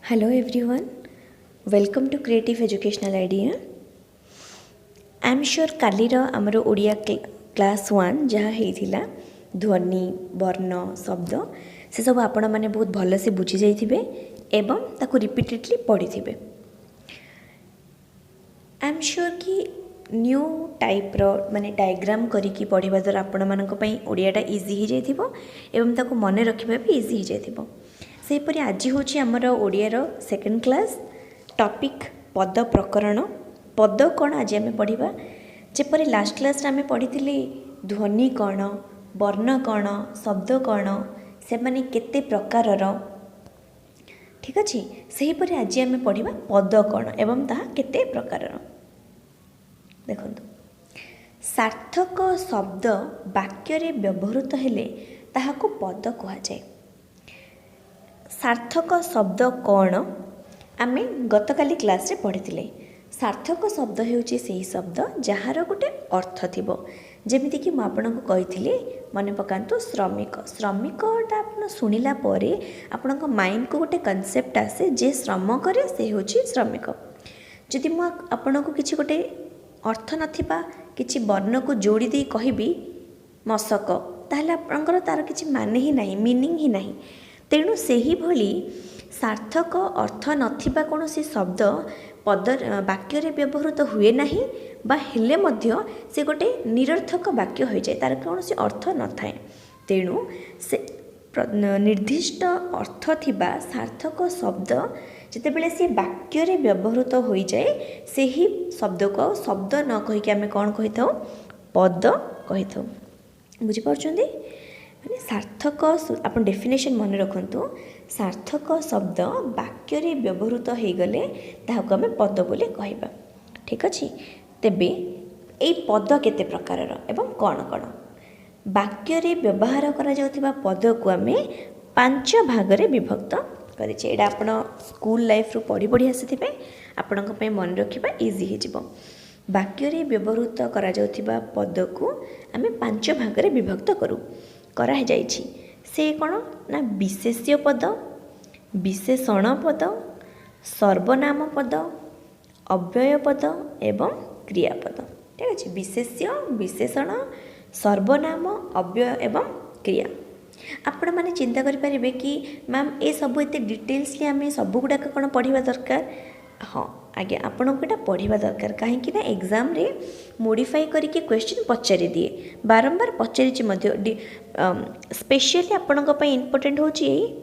Hello everyone, welcome to Creative Educational Idea. I am sure कालीर आमर Odia class 1 जहाँ होता ध्वनि वर्ण शब्द से सब आपण मैंने बहुत भल से बुझी जाइए एवं ताको रिपीटेडली पढ़ी थे। आई एम श्योर कि न्यू टाइप माने डायग्राम करिकी पढ़िबा द्वारा आपण मानक पई ओडियाटा इजी हो जाइथिबो एवं ताको मने रखिबा भी इजी हो जाइथिबो। सेहीपरि आज हूँ आमर ओडियार सेकेंड क्लास टॉपिक पद प्रकरण। पद कौन आज आम पढ़ा जेपरि लास्ट क्लास आम पढ़ी ध्वनि कौन वर्ण कौन शब्द कौन से माने केते प्रकारर। ठीक अच्छे सेहीपरि आज आम पढ़ा पद कौन एवं ताहा केते प्रकारर। देखंतु सार्थक शब्द वाक्य रे व्यवहृत हेले ताहाको पद कहा जाए। सार्थक शब्द कौन आमे गतकाली क्लास रे पढ़ी। सार्थक शब्द होउची सेही शब्द जହାର गोटे अर्थ थिबो। जेमिति कि आपको कही मन पकातु श्रमिक। श्रमिकटा आप शुणिला परे आपण माइंड को गोटे कनसेप्ट आसे जे श्रम करे से होची श्रमिक। जदि मु आपन को किछि गोटे अर्थ नथिबा किछि वर्ण को जोड़ी दे कहबी मशक ताहले आपनकर तार किछि माने ही नहीं, मीनिंग ही नहीं। तेणु सेही भली सार्थक अर्थ नथिबा कोनोसी शब्द पद वाक्य रे व्यवहृत हुए नहीं बा हेले मध्य से गोटे निरर्थक वाक्य हो जाए, तार कोनोसी अर्थ न थाए। तेणु से निर्दिष्ट अर्थ थिबा सार्थक शब्द जितेबेले से वाक्य रे व्यवहृत हो जाए सेही शब्द को शब्द न कहि के आमे कोन कहि थाउ पद कहि थाउ। बुझी पाउछंदी माने सार्थक आप डेफिनेशन मन रखु। सार्थक शब्द वाक्य रे व्यवहृत हो गले ताहाको आमे पद बोली कहबा। ठीक अच्छे तेबे एई पद केते प्रकारर एवं कौन कौन वाक्य रे व्यवहार करा जाउथिबा पद को आमे 5 भाग रे विभक्त करिचे। एडा आपण स्कूल लाइफ रो पढ़ी पढ़ी आसीथिबे आपणक पे मन रखिबा इजी हे जिवो। वाक्य रे व्यवहृत करा जाउथिबा पद को आमे 5 भाग रे विभक्त करू करा जाइछि। से कौन ना विशेष्य पद, विशेषण पद, सर्वनाम पद, अव्यय पद एवं क्रियापद। ठीक अच्छे विशेष्य विशेषण सर्वनाम अव्यय एवं क्रिया। आपण मैंने चिंता करें कि मैम ये सब एत डिटेल्सली आम सब गुड़ाक कौन पढ़ा दरकार। हाँ आज्ञा आपन को पढ़ा दरकार कहीं ना एग्जाम रे मोडिफाई करके क्वेश्चन पचारि दिए बारंबार पचारि स्पेशली आपण इम्पोर्टेंट हूँ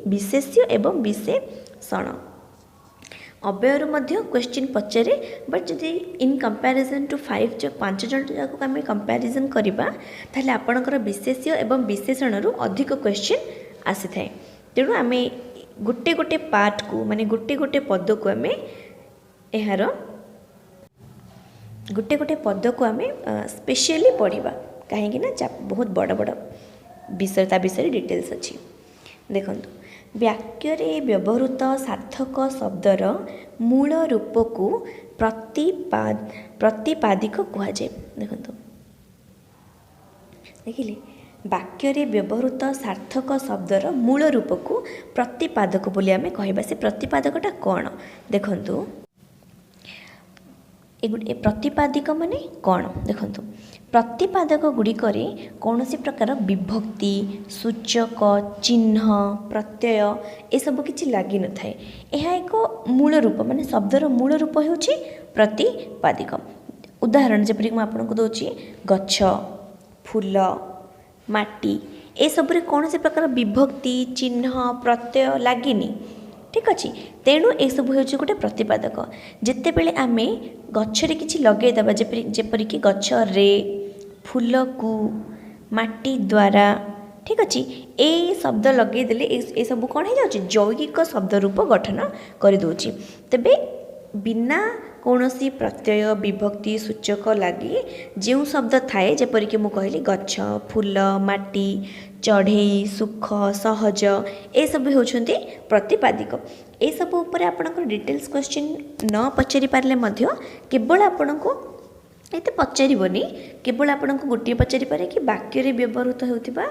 विशेष्य एवं विशेषण। अव्ययर मध्य क्वेश्चन पचारे बट जदि इन कंपैरिजन टू 5 जन जाक आम कंपैरिजन करवा ताहले आपणकर विशेष्य एवं विशेषण रु अधिक क्वेश्चन आसी थाए। तेणु आम गोटे गोटे पार्ट को माने गोटे गोटे पद को आम यार गोटे गोटे पद को आम स्पेशली पढ़ा कहीं बहुत बड़ बड़ विषय ता विषय डिटेल्स अच्छी। देखंतु वाक्य रे व्यवहृत सार्थक शब्दर मूल रूप को प्रतिपादिक कहा जाए। देखंतु देखिले वाक्य रे व्यवहृत सार्थक शब्दर मूल रूप को प्रतिपादक बोली आमे कहबा। से प्रतिपादकटा कौन देखंतु ए प्रतिपादिक माने कौन देखंतु प्रतिपादक गुड़िकर कौन सी प्रकार विभक्ति सूचक चिन्ह प्रत्यय ये सब किछि लगी न थाए। यह एक मूल रूप माने शब्दर मूल रूप होछि प्रतिपादिक। उदाहरण जेपरि मैं आपको दूची गछ फूल माटी ए सब रे कौन सी प्रकार विभक्ति चिन्ह प्रत्यय लागिनी। ठीक अच्छे तेणु ये सब हूँ गोटे प्रतिपादक। जिते बेले आम गचरे किसी लगेदेवा जेपरिक गछ रे फूल को माटी द्वारा। ठीक अच्छे ये शब्द लगेदेले ये सब कौन हो जाए यौगिक शब्द रूप गठन करदे। तेबे बिना कौनसी प्रत्यय विभक्ति सूचक लगी जो शब्द थाए जेपरिक मु कहली गछ फूल माटी चढ़ई सुख सहज ये सब होउछन्ति प्रतिपादिक। ये सब ऊपर आपनकर डिटेल्स क्वेश्चन न पचारि पारले मध्य केवल आपन को ଏତେ ପଚାରିବନି, କେବଳ ଆପଣଙ୍କୁ ଗୋଟିଏ ପଚାରିପାରେ କି ବାକ୍ୟରେ ବ୍ୟବହୃତ ହେଉଥିବା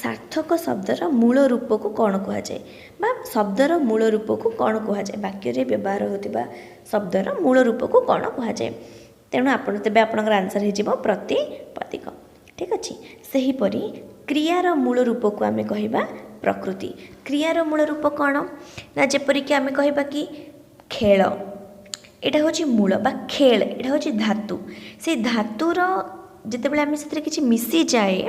ସାର୍ଥକ ଶବ୍ଦର ମୂଳ ରୂପକୁ କ'ଣ କୁହାଯାଏ, ବା ଶବ୍ଦର ମୂଳ ରୂପକୁ କ'ଣ କୁହାଯାଏ, ବାକ୍ୟରେ ବ୍ୟବହାର ହେଉଥିବା ଶବ୍ଦର ମୂଳ ରୂପକୁ କ'ଣ କୁହାଯାଏ। ତେଣୁ ଆପଣ ତେବେ ଆପଣଙ୍କର ଆନ୍ସର୍ ହେଇଯିବ ପ୍ରତିପାଦିକ। ଠିକ୍ ଅଛି। ସେହିପରି କ୍ରିୟାର ମୂଳ ରୂପକୁ ଆମେ କହିବା ପ୍ରକୃତି। କ୍ରିୟାର ମୂଳ ରୂପ କ'ଣ ନା, ଯେପରିକି ଆମେ କହିବା କି ଖେଳ, ଏଇଟା ହେଉଛି ମୂଳ, ବା ଖେଳ ଏଇଟା ହେଉଛି ଧାତୁ। ସେଇ ଧାତୁର ଯେତେବେଳେ ଆମେ ସେଥିରେ କିଛି ମିଶିଯାଏ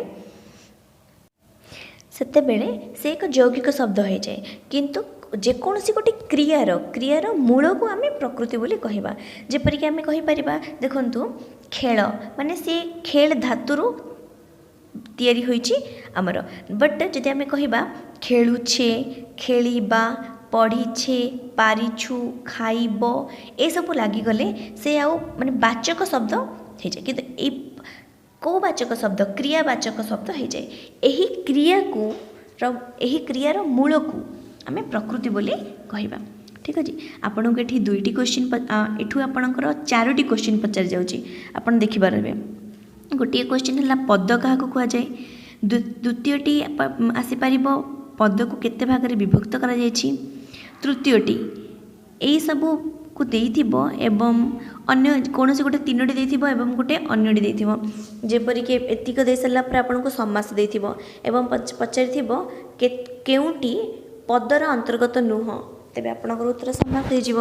ସେତେବେଳେ ସେ ଏକ ଯୌଗିକ ଶବ୍ଦ ହୋଇଯାଏ। କିନ୍ତୁ ଯେକୌଣସି ଗୋଟେ କ୍ରିୟାର ମୂଳକୁ ଆମେ ପ୍ରକୃତି ବୋଲି କହିବା। ଯେପରିକି ଆମେ କହିପାରିବା, ଦେଖନ୍ତୁ ଖେଳ ମାନେ ସେ ଖେଳ ଧାତୁରୁ ତିଆରି ହୋଇଛି ଆମର। ବଟ୍ ଯଦି ଆମେ କହିବା ଖେଳୁଛେ, ଖେଳିବା, ପଢ଼ିଛେ, ପାରିଛୁ, ଖାଇବ, ଏସବୁ ଲାଗିଗଲେ ସେ ଆଉ ମାନେ ବାଚକ ଶବ୍ଦ ହେଇଯାଏ। କିନ୍ତୁ ଏଇ କେଉଁ ବାଚକ ଶବ୍ଦ? କ୍ରିୟାବାଚକ ଶବ୍ଦ ହେଇଯାଏ। ଏହି କ୍ରିୟାର ମୂଳକୁ ଆମେ ପ୍ରକୃତି ବୋଲି କହିବା। ଠିକ୍ ଅଛି। ଆପଣଙ୍କୁ ଏଠି 2ଟି କ୍ୱେଶ୍ଚିନ୍, ଏଠୁ ଆପଣଙ୍କର 4ଟି କ୍ୱେଶ୍ଚିନ୍ ପଚାରି ଯାଉଛି, ଆପଣ ଦେଖିପାରିବେ। ଗୋଟିଏ କ୍ୱେଶ୍ଚିନ୍ ହେଲା ପଦ କାହାକୁ କୁହାଯାଏ। ଦ୍ୱିତୀୟଟି ଆସିପାରିବ ପଦକୁ କେତେ ଭାଗରେ ବିଭକ୍ତ କରାଯାଇଛି। ତୃତୀୟଟି ଏହିସବୁକୁ ଦେଇଥିବ ଏବଂ ଅନ୍ୟ କୌଣସି ଗୋଟେ 3ଟି ଦେଇଥିବ ଏବଂ ଗୋଟେ ଅନ୍ୟଟି ଦେଇଥିବ। ଯେପରିକି ଏତିକ ଦେଇସାରିଲା ପରେ ଆପଣଙ୍କୁ ସମାସ ଦେଇଥିବ ଏବଂ ପଚାରିଥିବ କେଉଁଟି ପଦର ଅନ୍ତର୍ଗତ ନୁହଁ, ତେବେ ଆପଣଙ୍କର ଉତ୍ତର ସମାସ ହେଇଯିବ।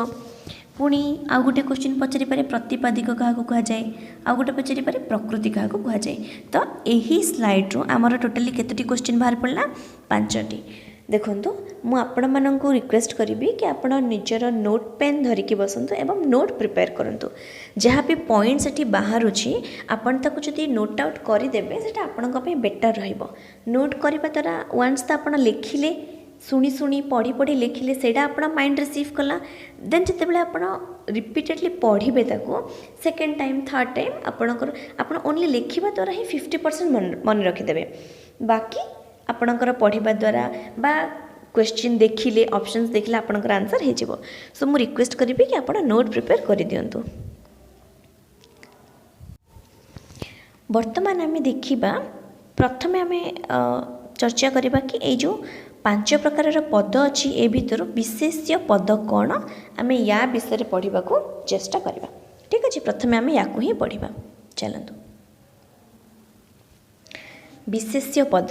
ପୁଣି ଆଉ ଗୋଟେ କ୍ୱେଶ୍ଚିନ୍ ପଚାରିପାରେ ପ୍ରତିପାଦିକ କାହାକୁ କୁହାଯାଏ, ଆଉ ଗୋଟେ ପଚାରିପାରେ ପ୍ରକୃତି କାହାକୁ କୁହାଯାଏ। ତ ଏହି ସ୍ଲାଇଡ଼୍ରୁ ଆମର ଟୋଟାଲି କେତୋଟି କ୍ୱେଶ୍ଚିନ୍ ବାହାରି ପଡ଼ିଲା? 5ଟି। ଦେଖନ୍ତୁ, ମୁଁ ଆପଣମାନଙ୍କୁ ରିକ୍ୱେଷ୍ଟ କରିବି କି ଆପଣ ନିଜର ନୋଟ୍ ପେନ୍ ଧରିକି ବସନ୍ତୁ ଏବଂ ନୋଟ୍ ପ୍ରିପେୟାର କରନ୍ତୁ। ଯାହା ବି ପଏଣ୍ଟ ସେଠି ବାହାରୁଛି ଆପଣ ତାକୁ ଯଦି ନୋଟ୍ ଆଉଟ୍ କରିଦେବେ ସେଇଟା ଆପଣଙ୍କ ପାଇଁ ବେଟର୍ ରହିବ। ନୋଟ୍ କରିବା ଦ୍ୱାରା ୱାନ୍ସ ତ ଆପଣ ଲେଖିଲେ, ଶୁଣି ପଢ଼ି ଲେଖିଲେ, ସେଇଟା ଆପଣ ମାଇଣ୍ଡ ରିସିଭ୍ କଲା। ଦେନ୍ ଯେତେବେଳେ ଆପଣ ରିପିଟେଡ଼ଲି ପଢ଼ିବେ ତାକୁ ସେକେଣ୍ଡ ଟାଇମ୍, ଥାର୍ଡ଼ ଟାଇମ୍, ଆପଣ ଓନ୍ଲି ଲେଖିବା ଦ୍ୱାରା ହିଁ 50% ମନେ ରଖିଦେବେ। ବାକି ଆପଣଙ୍କର ପଢ଼ିବା ଦ୍ୱାରା ବା କ୍ୱେଶ୍ଚିନ୍ ଦେଖିଲେ, ଅପସନ୍ସ ଦେଖିଲେ ଆପଣଙ୍କର ଆନ୍ସର୍ ହେଇଯିବ। ସୋ ମୁଁ ରିକ୍ୱେଷ୍ଟ କରିବି କି ଆପଣ ନୋଟ୍ ପ୍ରିପେୟାର କରିଦିଅନ୍ତୁ। ବର୍ତ୍ତମାନ ଆମେ ଦେଖିବା, ପ୍ରଥମେ ଆମେ ଚର୍ଚ୍ଚା କରିବା କି ଏଇ ଯେଉଁ 5 ପ୍ରକାରର ପଦ ଅଛି ଏ ଭିତରୁ ବିଶେଷ୍ୟ ପଦ କ'ଣ, ଆମେ ୟା ବିଷୟରେ ପଢ଼ିବାକୁ ଚେଷ୍ଟା କରିବା। ଠିକ୍ ଅଛି। ପ୍ରଥମେ ଆମେ ୟାକୁ ହିଁ ପଢ଼ିବା। ଚାଲନ୍ତୁ। ବିଶେଷ୍ୟ ପଦ,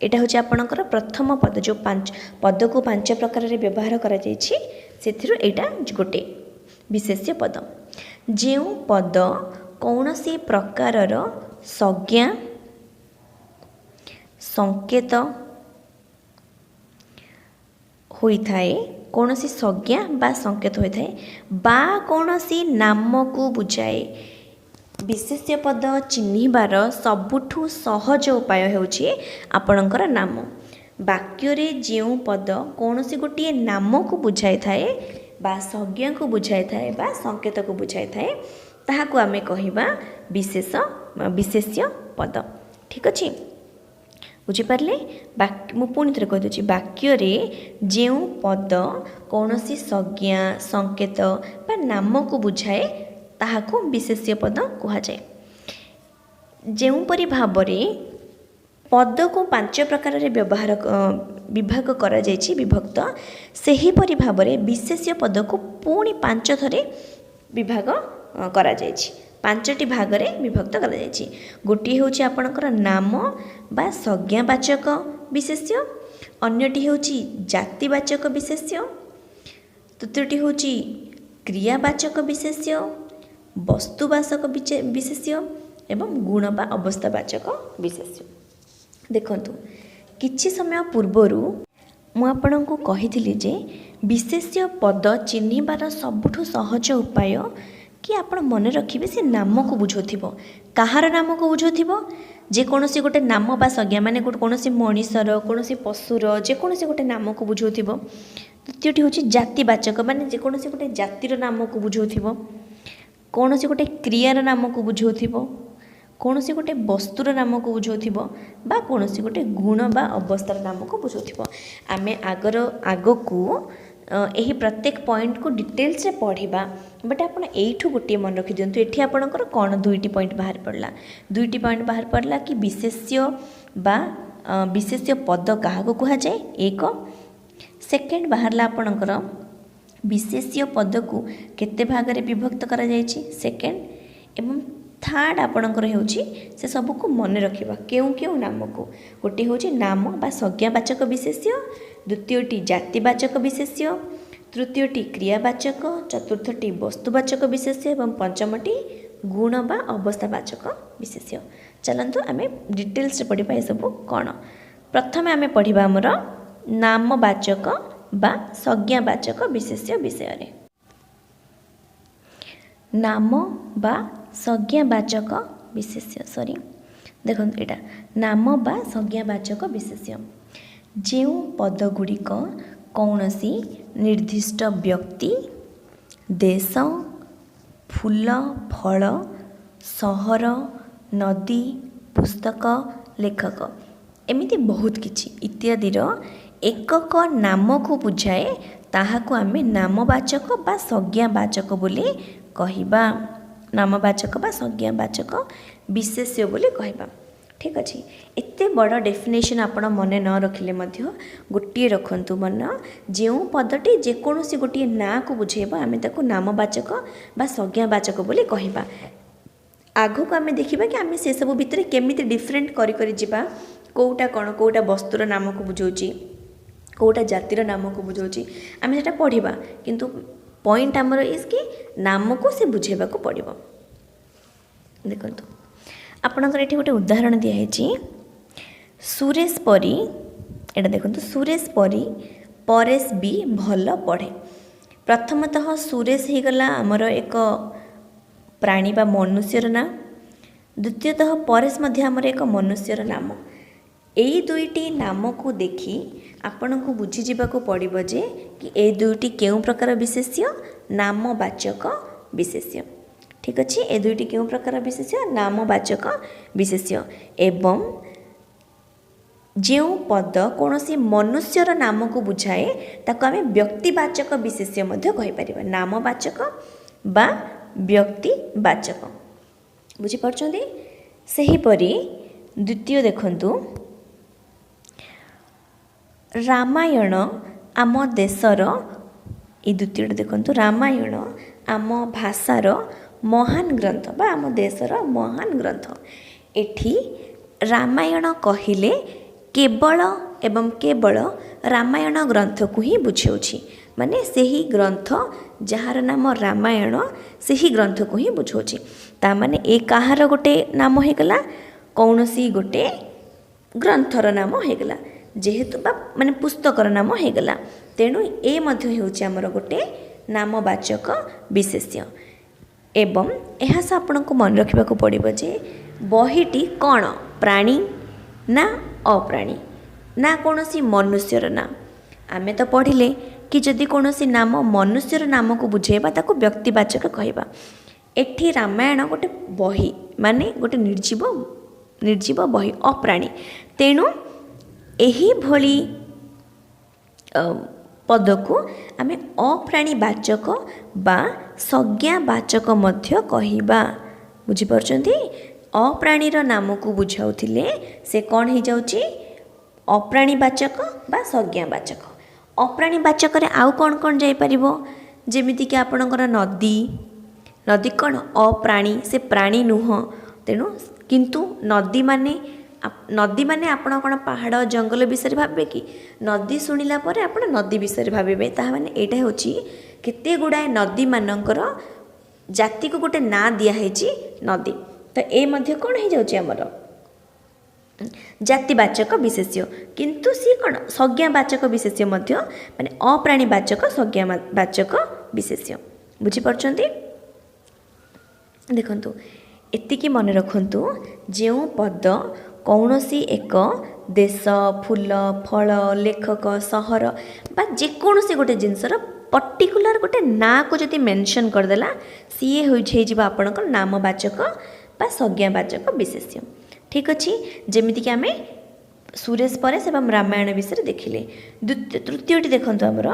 ଏଇଟା ହେଉଛି ଆପଣଙ୍କର ପ୍ରଥମ ପଦ। ଯେଉଁ ପଦକୁ 5 ପ୍ରକାରରେ ବ୍ୟବହାର କରାଯାଇଛି ସେଥିରୁ ଏଇଟା ଗୋଟେ ବିଶେଷ୍ୟ ପଦ। ଯେଉଁ ପଦ କୌଣସି ପ୍ରକାରର ସଂଜ୍ଞା, ସଂକେତ ହୋଇଥାଏ, କୌଣସି ସଂଜ୍ଞା ବା ସଂକେତ ହୋଇଥାଏ ବା କୌଣସି ନାମକୁ ବୁଝାଏ। ବିଶେଷ୍ୟ ପଦ ଚିହ୍ନିବାର ସବୁଠୁ ସହଜ ଉପାୟ ହେଉଛି ଆପଣଙ୍କର ନାମ। ବାକ୍ୟରେ ଯେଉଁ ପଦ କୌଣସି ଗୋଟିଏ ନାମକୁ ବୁଝାଇଥାଏ ବା ସଂଜ୍ଞାକୁ ବୁଝାଇଥାଏ ବା ସଂକେତକୁ ବୁଝାଇଥାଏ ତାହାକୁ ଆମେ କହିବା ବିଶେଷ୍ୟ ପଦ। ଠିକ୍ ଅଛି। ବୁଝିପାରିଲେ? ମୁଁ ପୁଣି ଥରେ କହିଦେଉଛି, ବାକ୍ୟରେ ଯେଉଁ ପଦ କୌଣସି ସଂଜ୍ଞା, ସଂକେତ ବା ନାମକୁ ବୁଝାଏ ତାହାକୁ ବିଶେଷ୍ୟ ପଦ କୁହାଯାଏ। ଯେଉଁପରି ଭାବରେ ପଦକୁ 5 ପ୍ରକାରରେ ବିଭାଗ କରାଯାଇଛି, ବିଭକ୍ତ, ସେହିପରି ଭାବରେ ବିଶେଷ୍ୟ ପଦକୁ ପୁଣି 5 ଥରେ ବିଭାଗ କରାଯାଇଛି। 5ଟି ଭାଗରେ ବିଭକ୍ତ କରାଯାଇଛି। ଗୋଟିଏ ହେଉଛି ଆପଣଙ୍କର ନାମ ବା ସଂଜ୍ଞାବାଚକ ବିଶେଷ୍ୟ, ଅନ୍ୟଟି ହେଉଛି ଜାତିବାଚକ ବିଶେଷ୍ୟ, ତୃତୀୟଟି ହେଉଛି କ୍ରିୟାବାଚକ ବିଶେଷ୍ୟ, ବସ୍ତୁବାଚକ ବିଶେଷ୍ୟ ଏବଂ ଗୁଣ ବା ଅବସ୍ଥାବାଚକ ବିଶେଷ୍ୟ। ଦେଖନ୍ତୁ, କିଛି ସମୟ ପୂର୍ବରୁ ମୁଁ ଆପଣଙ୍କୁ କହିଥିଲି ଯେ ବିଶେଷ୍ୟ ପଦ ଚିହ୍ନିବାର ସବୁଠୁ ସହଜ ଉପାୟ କି ଆପଣ ମନେ ରଖିବେ ସେ ନାମକୁ ବୁଝାଉଥିବ। କାହାର ନାମକୁ ବୁଝାଉଥିବ? ଯେକୌଣସି ଗୋଟେ ନାମ ବା ସଂଜ୍ଞା, ମାନେ କୌଣସି ମଣିଷର, କୌଣସି ପଶୁର, ଯେକୌଣସି ଗୋଟେ ନାମକୁ ବୁଝାଉଥିବ। ତୃତୀୟଟି ହେଉଛି ଜାତିବାଚକ, ମାନେ ଯେକୌଣସି ଗୋଟେ ଜାତିର ନାମକୁ ବୁଝାଉଥିବ। କୌଣସି ଗୋଟେ କ୍ରିୟାର ନାମକୁ ବୁଝାଉଥିବ, କୌଣସି ଗୋଟେ ବସ୍ତୁର ନାମକୁ ବୁଝାଉଥିବ ବା କୌଣସି ଗୋଟେ ଗୁଣ ବା ଅବସ୍ଥାର ନାମକୁ ବୁଝାଉଥିବ। ଆମେ ଆଗକୁ यही प्रत्येक पॉइंट को डिटेल्स रे पढ़ा बट आप यू गोटे मन रखी दिंतु ये आपंकर कौन दुईटी पॉइंट बाहर पड़ला दुईटी पॉइंट बाहर पड़ला कि विशेष्य बा विशेष्य पद क्या कहुए एक सेकेंड बाहर आपणकर विशेष्य पद को केते भाग में विभक्त करा जायछि सेकेंड एवं थर्ड आपणकर होछि से सब को मन रखिबा केउ केउ नाम को गोटे होछि नाम बा संज्ञावाचक विशेष्य द्वितीयटी जातिवाचक विशेष्य तृतीयटी क्रियावाचक चतुर्थटी वस्तुवाचक विशेष्य एवं पंचमटी गुण बा अवस्थावाचक विशेष्य चलतु आम डिटेल्स पढ़ा ये सब कौन प्रथम आम पढ़ा आमर नामवाचक बा संज्ञावाचक विशेष्य विषय रे नाम बा संज्ञावाचक विशेष्य सॉरी देखो यहाँ नाम बा संज्ञावाचक विशेष्य जो पदगुड़िक कौन सी निर्दिष्ट व्यक्ति देश फूल फल सहर नदी पुस्तक लेखक एमिति बहुत किछि इत्यादिर एकक नाम को बुझाए ताहाको आमे नामवाचक बा संज्ञावाचक बोली कहिबा नामवाचक बा संज्ञावाचक विशेष्य बोली कहिबा ठीक अच्छे एते बड़ डेफिनेशन आपण मन न रखिले मध्य गोटे रखंतु मन जो पदटी जेकोसी गोटे ना को बुझेबा आमे ताको नामवाचक बा संज्ञावाचक बोली कहिबा आगो को आमे देखिबा कि आमे से सब भितर केमिति डिफरेंट करि करि जिबा कोउटा कोन कोउटा वस्तुर नाम को बुझौची कोउटा जातिर नाम को बुझौची आमे सेटा पढ़िबा किंतु पॉइंट आमर इज कि नाम को से बुझेबा को पड़िबो देखंतु आपणकर ये गोटे उदाहरण दिखाई सुरेश परी एटा देखो सुरेश परी परेश भी भल पढ़े प्रथमतः सुरेश हो गला आमर एक प्राणी बा मनुष्यर ना द्वितीयतः परेश मध्य आमर एक मनुष्यर नाम यही दुईटी नाम को देखी आपण को बुझी जावाक पड़ो जे कि ए दुईटी केउं प्रकार विशेष्य नामवाचक विशेष्य ठीक अच्छे ए दुईटी केउं प्रकार विशेष्य नामवाचक विशेष्य एवं जो पद कौन सी मनुष्यर नाम को बुझाए ताको आमे व्यक्तिवाचक विशेष्य मध्य कहि परिबा नामवाचक बा व्यक्तिवाचक बुझी पारछंती सही परी द्वितीय देखंतु रामायण आम देशर ये द्वितीय देखंतु रामायण आम भाषार महान ग्रंथ बा आम देशर महान ग्रंथ एठी रामायण कहिले केवल एवं केवल रामायण ग्रंथ को ही बुझाऊँगी माने सही ग्रंथ जार नाम रामायण सही ग्रंथ को ही बुझाऊँगी तामाने ए कहार गोटे नाम होगला कौन सी गोटे ग्रंथर नाम होगला जेहेतु बा माने पुस्तकर नाम होगला तेणु ए मध्य होउची हमर गोटे नामवाचक विशेष्य एवं यह से आपण को मन रखा पड़ो जे बहीटी कौन प्राणी ना अप्राणी ना कौन सी मनुष्यर ना आमे तो पढ़िले कि जदि कौन सी नाम मनुष्यर नाम को बुझेबा ताको व्यक्तिवाचक कहबा एठी रामायण गोटे बही माने गोटे निर्जीव बही अप्राणी तेणु एही भली पद को आमे अप्राणीवाचक बा संज्ञावाचक मध्य कहिबा बुझी पारछंती अप्राणीर नाम को बुझाउथिले से कौन हो जाउची अप्राणीवाचक बा संज्ञावाचक अप्राणीवाचक रे आउ कौन कौन जाई परिबो जेमिति कि आपणकर नदी नदी कौन अप्राणी से प्राणी नुह तेणु किंतु नदी माने आपण कौन पहाड़ जंगल विषय भावे कि नदी शुणिला पर आपण नदी विषय भावे ता माने एटा होची केते गुड़ाए नदी मानकर जाति को गोटे ना दिया नदी तो ए मध्य कौन हो जाउची हमर जातिवाचक विशेष्य किंतु सी कौन संज्ञावाचक विशेष्य मध्य माने अप्राणीवाचक संज्ञावाचक विशेष्य बुझी पारछंती देखंतु एतिकी मन रखंतु जो पद कौनसी एक देश फूल फल लेखक सहर बा जेकोसी गोटे जिनसर पर्टिकुलर गोटे ना को जदि मेंशन करदेला सीए हो आपणकर नामवाचक बा संज्ञावाचक विशेष्य ठीक अच्छे जमीती कि आम सुरेश परेश एवं रामायण विषय देखिले तृतीयटी देखो आमर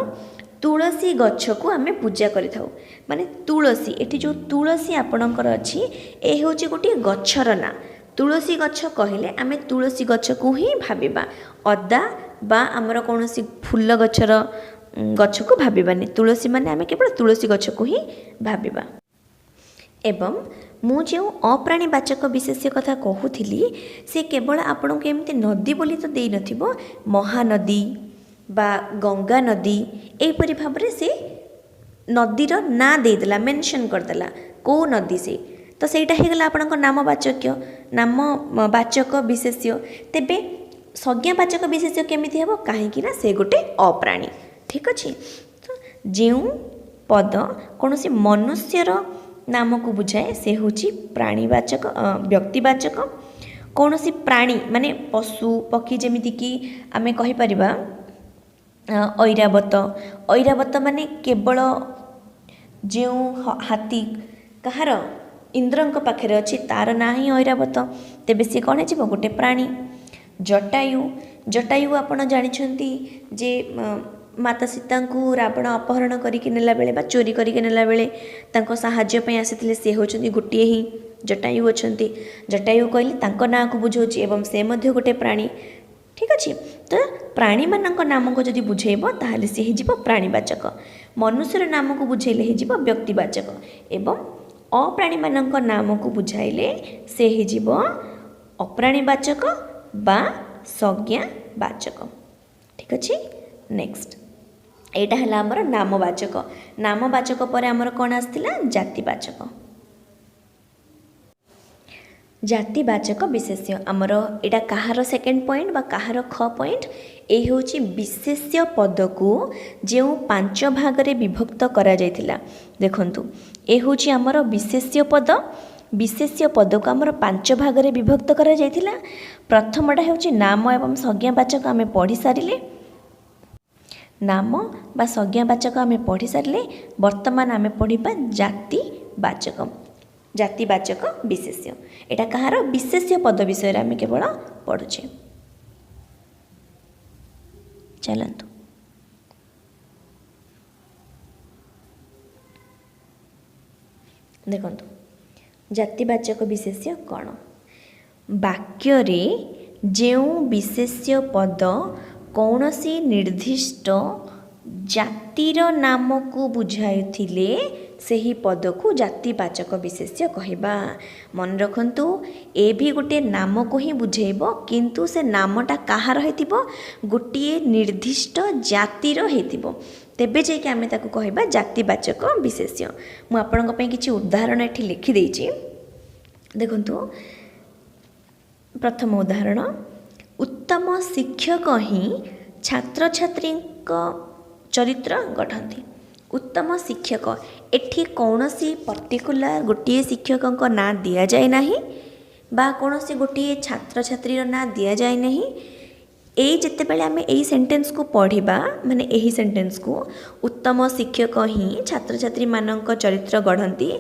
तुलसी गछ को आम पूजा करिथाउ माने तुलसी एठी जो तुलसी आपणकर अच्छी ए हूँ गोटे गछर ना तुलसी गछ कहले आम तुलसी गछ को ही भाविबा अदा बा आमर कौन फूल गछर गछ को भाविबानी तुलसी माने आम केवल तुलसी गछ को ही भाविबा। एवं मु जो अप्राणीवाचक विशेष्य कथा कहूली से केवल आपण को एमती नदी बोली तो दे नथिबो महानदी बा गंगा नदी एपरी भाव से नदीर ना देदेला मेंशन करदेला को नदी से तो सहीटा होगला आपण नामवाचक नामवाचक विशेष्य तेबे संज्ञावाचक विशेष्य केमिति हेबो काहेकि ना से गोटे अप्राणी ठीक अच्छे। तो जो पद कौन से मनुष्यर नाम को बुझाए से हूँ प्राणीवाचक व्यक्तिवाचक कौन सी प्राणी माने पशु पक्षी जमीक आम कहीपर ऐरावत ऐरावत माने केवल जो हाथी कहार इंद्रंक पाखे अच्छी तार ना ही ऐरावत तेबे सी कौन हो गोटे प्राणी। जटायु जटायु आपण जानिछंती जे माता सीता को रावण अपहरण करके नेला बेले बा चोरी करके नेला बेले तांको सहाय्य पई आसीथिले से होचंती गोटे ही जटायु अछंती जटायु कहली तांको ना को बुझौची एवं से मध्य गोटे प्राणी ठीक अच्छे। तो प्राणी मानक नाम को जदि बुझेब ताहले से ही जीव प्राणीवाचक मनुष्यर नाम को बुझेले ही जीव व्यक्तिवाचक एवं अप्राणी मानक नाम को बुझाइले से ही जीव अप्राणीवाचक बा संज्ञावाचक ठीक अच्छे। नेक्स्ट एटा है आमर नामवाचक नामवाचक पर आमर कौन आसला जातिवाचक जातिवाचक विशेष्य आमर एटा कहार सेकेंड पॉइंट बा कहार ख पॉइंट ए होची विशेष्य पद को जो 5 भाग रे विभक्त करा जायतिला देखंतु ए होची आमर विशेष्य पद को आमर 5 भाग रे विभक्त करा जायतिला। प्रथमटा होची नाम एवं संज्ञावाचक आमे पढ़ी सारिले नाम बा संज्ञावाचक आमे पढ़ी सारिले वर्तमान आमे पढ़िबा जातिवाचक विशेष्य एटा कहार विशेष्य पद विषय आमे केवल पढ़ुछे। चलंतु देखंतु जातिवाचक विशेष्य कौन वाक्य रे जेउ विशेष्य पद कौनसी निर्दिष्ट जातिर नाम को बुझाइथिले सही पद को जातिवाचक विशेष्य कहबा। मन रखंतु ए भी गोटे नाम को ही बुझेब किंतु से नामटा कहार हेतिबो गोटे निर्दिष्ट जातिर हेतिबो तेबे जाके आमे ताको कहबा जातिवाचक विशेष्य। मु आपनक पई किछि उदाहरण एठी लिखि देइछि देखंतु। प्रथम उदाहरण उत्तम शिक्षक ही छात्र छात्री चरित्र गढ़ती। उत्तम शिक्षक एठी कौनसी पर्टिकुलर गोटे शिक्षक ना दिया जाए नहीं बा कौनसी गोटे छात्र छात्री ना दिया जाए नहीं। ए जिते बेले आमे एही सेंटेंस को पढ़िबा माने एही सेंटेंस को उत्तम शिक्षक ही छात्र छात्री मानक चरित्र गढ़ती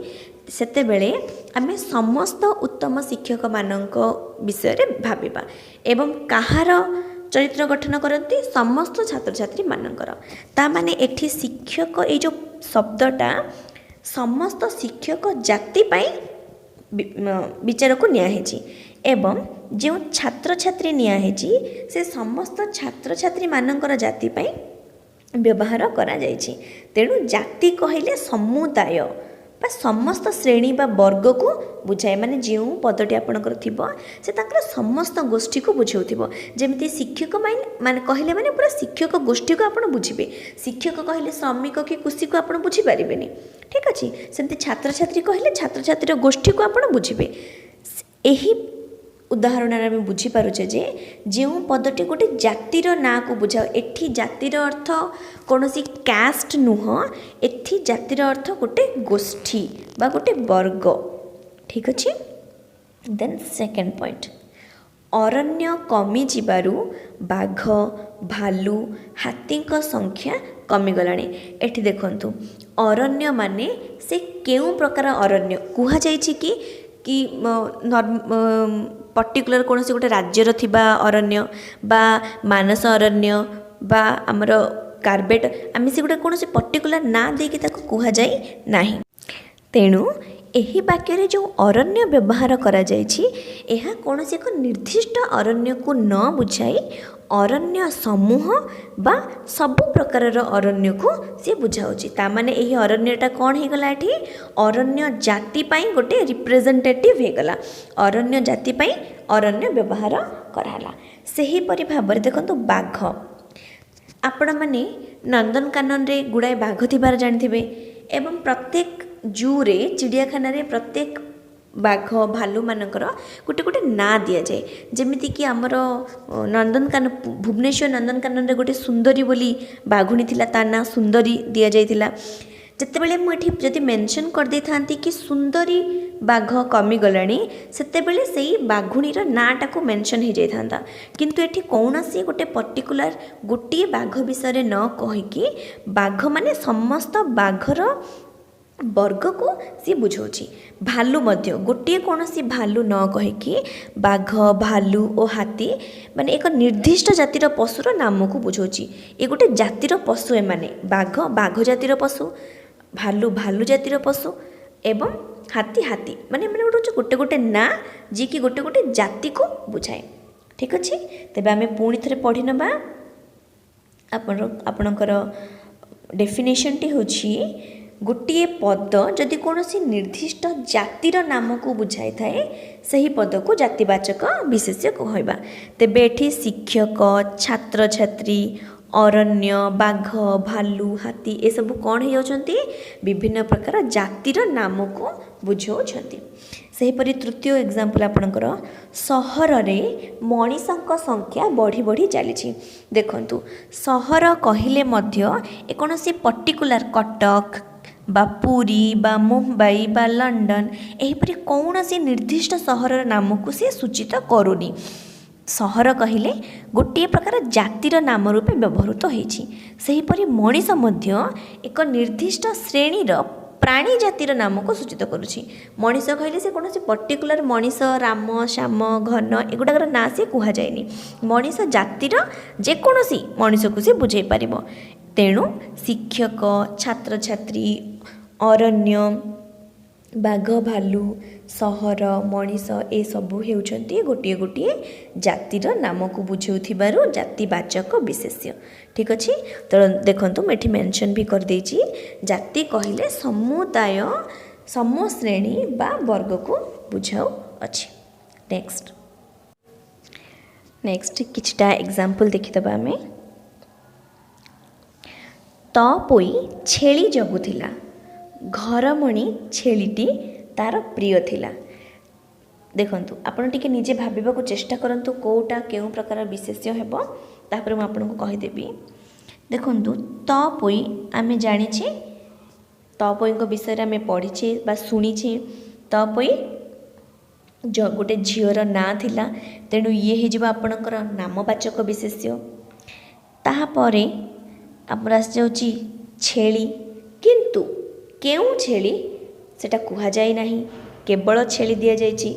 सेते बेले आमे समस्त उत्तम शिक्षक मानक विषय रे भाबिबा एवं कहार चरित्र गठन करती समस्त छात्र छात्री मानकर ता माने एठी शिक्षक ए जो शब्दटा समस्त शिक्षक जाति पाई विचार को निया हेची एवं जो छात्र छात्री निया हेची से समस्त छात्र छात्री मानकर जाति पाई व्यवहार करा जायछि। तेणु जाति कहले समुदाय बा समस्त श्रेणी बा वर्ग को बुझाए माने जो पदटी आपणकर थिबो से ताकर समस्त गोष्ठी को बुझाउथिबो। जेमिति शिक्षक माने कहले माने पूरा शिक्षक गोष्ठी को आपण बुझिबे। शिक्षक कहले श्रमिक कि कृषि को आपण बुझी पारिबेनी ठीक अछि। सेमति छात्र छात्री कहले छात्र छात्री गोष्ठी को आपण बुझिबे। एही उदाहरण आम बुझी पारुचे जे जो पदटी गोटे जातिर ना को बुझाओ एठी जातिर अर्थ कौन सी कास्ट नुह एठी जातिर अर्थ गोटे गोष्ठी बा गोटे वर्ग ठीक अच्छे। देन सेकेंड पॉइंट अरण्य कमी जिबारु बाघ भालू हाथी संख्या कमीगलाणी। एठी देखंतु अरण्य माने से केउ प्रकार अरण्य कुहा जायछि कि पर्टिकुलर कौन से गोटे राज्यर थिबा अरण्य बा मानस अरण्य बा आमर कार्बेट आम से गोटे कौन पर्टिकुलर ना देकी कह जाए नहीं। तेणु ଏହି ବାକ୍ୟରେ ଯେଉଁ ଅରଣ୍ୟ ବ୍ୟବହାର କରାଯାଇଛି ଏହା କୌଣସି ଏକ ନିର୍ଦ୍ଦିଷ୍ଟ ଅରଣ୍ୟକୁ ନ ବୁଝାଇ ଅରଣ୍ୟ ସମୂହ ବା ସବୁ ପ୍ରକାରର ଅରଣ୍ୟକୁ ସିଏ ବୁଝାଉଛି। ତାମାନେ ଏହି ଅରଣ୍ୟଟା କ'ଣ ହେଇଗଲା ଏଠି ଅରଣ୍ୟ ଜାତି ପାଇଁ ଗୋଟେ ରିପ୍ରେଜେଣ୍ଟେଟିଭ୍ ହେଇଗଲା। ଅରଣ୍ୟ ଜାତି ପାଇଁ ଅରଣ୍ୟ ବ୍ୟବହାର କରାହେଲା। ସେହିପରି ଭାବରେ ଦେଖନ୍ତୁ ବାଘ, ଆପଣମାନେ ନନ୍ଦନକାନନରେ ଗୁଡ଼ାଏ ବାଘ ଥିବାର ଜାଣିଥିବେ ଏବଂ ପ୍ରତ୍ୟେକ ଜୁରେ ଚିଡ଼ିଆଖାନାରେ ପ୍ରତ୍ୟେକ ବାଘ ଭାଲୁମାନଙ୍କର ଗୋଟେ ଗୋଟେ ନାଁ ଦିଆଯାଏ। ଯେମିତିକି ଆମର ନନ୍ଦନକାନନ ଭୁବନେଶ୍ୱର ନନ୍ଦନକାନନରେ ଗୋଟେ ସୁନ୍ଦରୀ ବୋଲି ବାଘୁଣୀ ଥିଲା, ତା ନାଁ ସୁନ୍ଦରୀ ଦିଆଯାଇଥିଲା। ଯେତେବେଳେ ମୁଁ ଏଠି ଯଦି ମେନସନ୍ କରିଦେଇଥାନ୍ତି କି ସୁନ୍ଦରୀ ବାଘ କମିଗଲାଣି ସେତେବେଳେ ସେଇ ବାଘୁଣୀର ନାଁଟାକୁ ମେନସନ୍ ହେଇଯାଇଥାନ୍ତା। କିନ୍ତୁ ଏଠି କୌଣସି ଗୋଟେ ପର୍ଟିକୁଲାର ଗୋଟିଏ ବାଘ ବିଷୟରେ ନ କହିକି ବାଘ ମାନେ ସମସ୍ତ ବାଘର ବର୍ଗକୁ ସିଏ ବୁଝାଉଛି। ଭାଲୁ ମଧ୍ୟ ଗୋଟିଏ କୌଣସି ଭାଲୁ ନ କହିକି ବାଘ ଭାଲୁ ଓ ହାତୀ ମାନେ ଏକ ନିର୍ଦ୍ଦିଷ୍ଟ ଜାତିର ପଶୁର ନାମକୁ ବୁଝାଉଛି। ଏ ଗୋଟେ ଜାତିର ପଶୁ, ଏମାନେ ବାଘ ବାଘ ଜାତିର ପଶୁ, ଭାଲୁ ଭାଲୁ ଜାତିର ପଶୁ ଏବଂ ହାତୀ ହାତୀ ମାନେ ଏମାନେ ଗୋଟେ ଗୋଟେ ଗୋଟେ ନାଁ ଯିଏକି ଗୋଟେ ଗୋଟେ ଜାତିକୁ ବୁଝାଏ। ଠିକ୍ ଅଛି, ତେବେ ଆମେ ପୁଣି ଥରେ ପଢ଼ି ନେବା। ଆପଣଙ୍କର ଡେଫିନେସନ୍ଟି ହେଉଛି ଗୋଟିଏ ପଦ ଯଦି କୌଣସି ନିର୍ଦ୍ଦିଷ୍ଟ ଜାତିର ନାମକୁ ବୁଝାଇଥାଏ ସେହି ପଦକୁ ଜାତିବାଚକ ବିଶେଷ୍ୟ କହିବା। ତେବେ ଏଠି ଶିକ୍ଷକ, ଛାତ୍ରଛାତ୍ରୀ, ଅରଣ୍ୟ, ବାଘ ଭାଲୁ ହାତୀ ଏସବୁ କ'ଣ ହେଇଯାଉଛନ୍ତି ବିଭିନ୍ନ ପ୍ରକାର ଜାତିର ନାମକୁ ବୁଝାଉଛନ୍ତି। ସେହିପରି ତୃତୀୟ ଏକ୍ଜାମ୍ପଲ୍ ଆପଣଙ୍କର ସହରରେ ମଣିଷଙ୍କ ସଂଖ୍ୟା ବଢ଼ି ବଢ଼ି ଚାଲିଛି। ଦେଖନ୍ତୁ ସହର କହିଲେ ମଧ୍ୟ ଏ କୌଣସି ପର୍ଟିକୁଲାର କଟକ ବା ପୁରୀ ବା ମୁମ୍ବାଇ ବା ଲଣ୍ଡନ ଏହିପରି କୌଣସି ନିର୍ଦ୍ଦିଷ୍ଟ ସହରର ନାମକୁ ସେ ସୂଚିତ କରୁନି। ସହର କହିଲେ ଗୋଟିଏ ପ୍ରକାର ଜାତିର ନାମ ରୂପେ ବ୍ୟବହୃତ ହୋଇଛି। ସେହିପରି ମଣିଷ ମଧ୍ୟ ଏକ ନିର୍ଦ୍ଦିଷ୍ଟ ଶ୍ରେଣୀର ପ୍ରାଣୀ ଜାତିର ନାମକୁ ସୂଚିତ କରୁଛି। ମଣିଷ କହିଲେ ସେ କୌଣସି ପର୍ଟିକୁଲାର ମଣିଷ ରାମ ଶ୍ୟାମ ଘନ ଏଗୁଡ଼ାକର ନାଁ ସେ କୁହାଯାଏନି। ମଣିଷ ଜାତିର ଯେକୌଣସି ମଣିଷକୁ ସେ ବୁଝାଇ ପାରିବ। ତେଣୁ ଶିକ୍ଷକ, ଛାତ୍ରଛାତ୍ରୀ, ଅରଣ୍ୟ, ବାଘ ଭାଲୁ, ସହର, ମଣିଷ ଏସବୁ ହେଉଛନ୍ତି ଗୋଟିଏ ଗୋଟିଏ ଜାତିର ନାମକୁ ବୁଝାଉଥିବାରୁ ଜାତିବାଚକ ବିଶେଷ୍ୟ। ଠିକ୍ ଅଛି, ତ ଦେଖନ୍ତୁ ମୁଁ ଏଠି ମେନସନ୍ ବି କରିଦେଇଛି। ଜାତି କହିଲେ ସମୁଦାୟ ସମଶ୍ରେଣୀ ବା ବର୍ଗକୁ ବୁଝାଉଅଛି। ନେକ୍ସଟ କିଛିଟା ଏକ୍ଜାମ୍ପଲ୍ ଦେଖିଦେବା ଆମେ। ତ ପୋଇ ଛେଳି ଜଗୁଥିଲା, ଘରମଣି ଛେଳିଟି ତାର ପ୍ରିୟ ଥିଲା। ଦେଖନ୍ତୁ ଆପଣ ଟିକେ ନିଜେ ଭାବିବାକୁ ଚେଷ୍ଟା କରନ୍ତୁ କେଉଁଟା କେଉଁ ପ୍ରକାର ବିଶେଷ୍ୟ ହେବ, ତାପରେ ମୁଁ ଆପଣଙ୍କୁ କହିଦେବି। ଦେଖନ୍ତୁ ତ ପୋଇ ଆମେ ଜାଣିଛେ, ତ ପୋଇଙ୍କ ବିଷୟରେ ଆମେ ପଢ଼ିଛେ ବା ଶୁଣିଛେ। ତ ପୋଇ ଗୋଟେ ଝିଅର ନାଁ ଥିଲା, ତେଣୁ ଇଏ ହେଇଯିବ ଆପଣଙ୍କର ନାମବାଚକ ବିଶେଷ୍ୟ। ତାପରେ ଆମର ଆସିଯାଉଛି ଛେଳି, କିନ୍ତୁ କେଉଁ ଛେଳି ସେଟା କୁହାଯାଇ ନାହିଁ, କେବଳ ଛେଳି ଦିଆଯାଇଛି।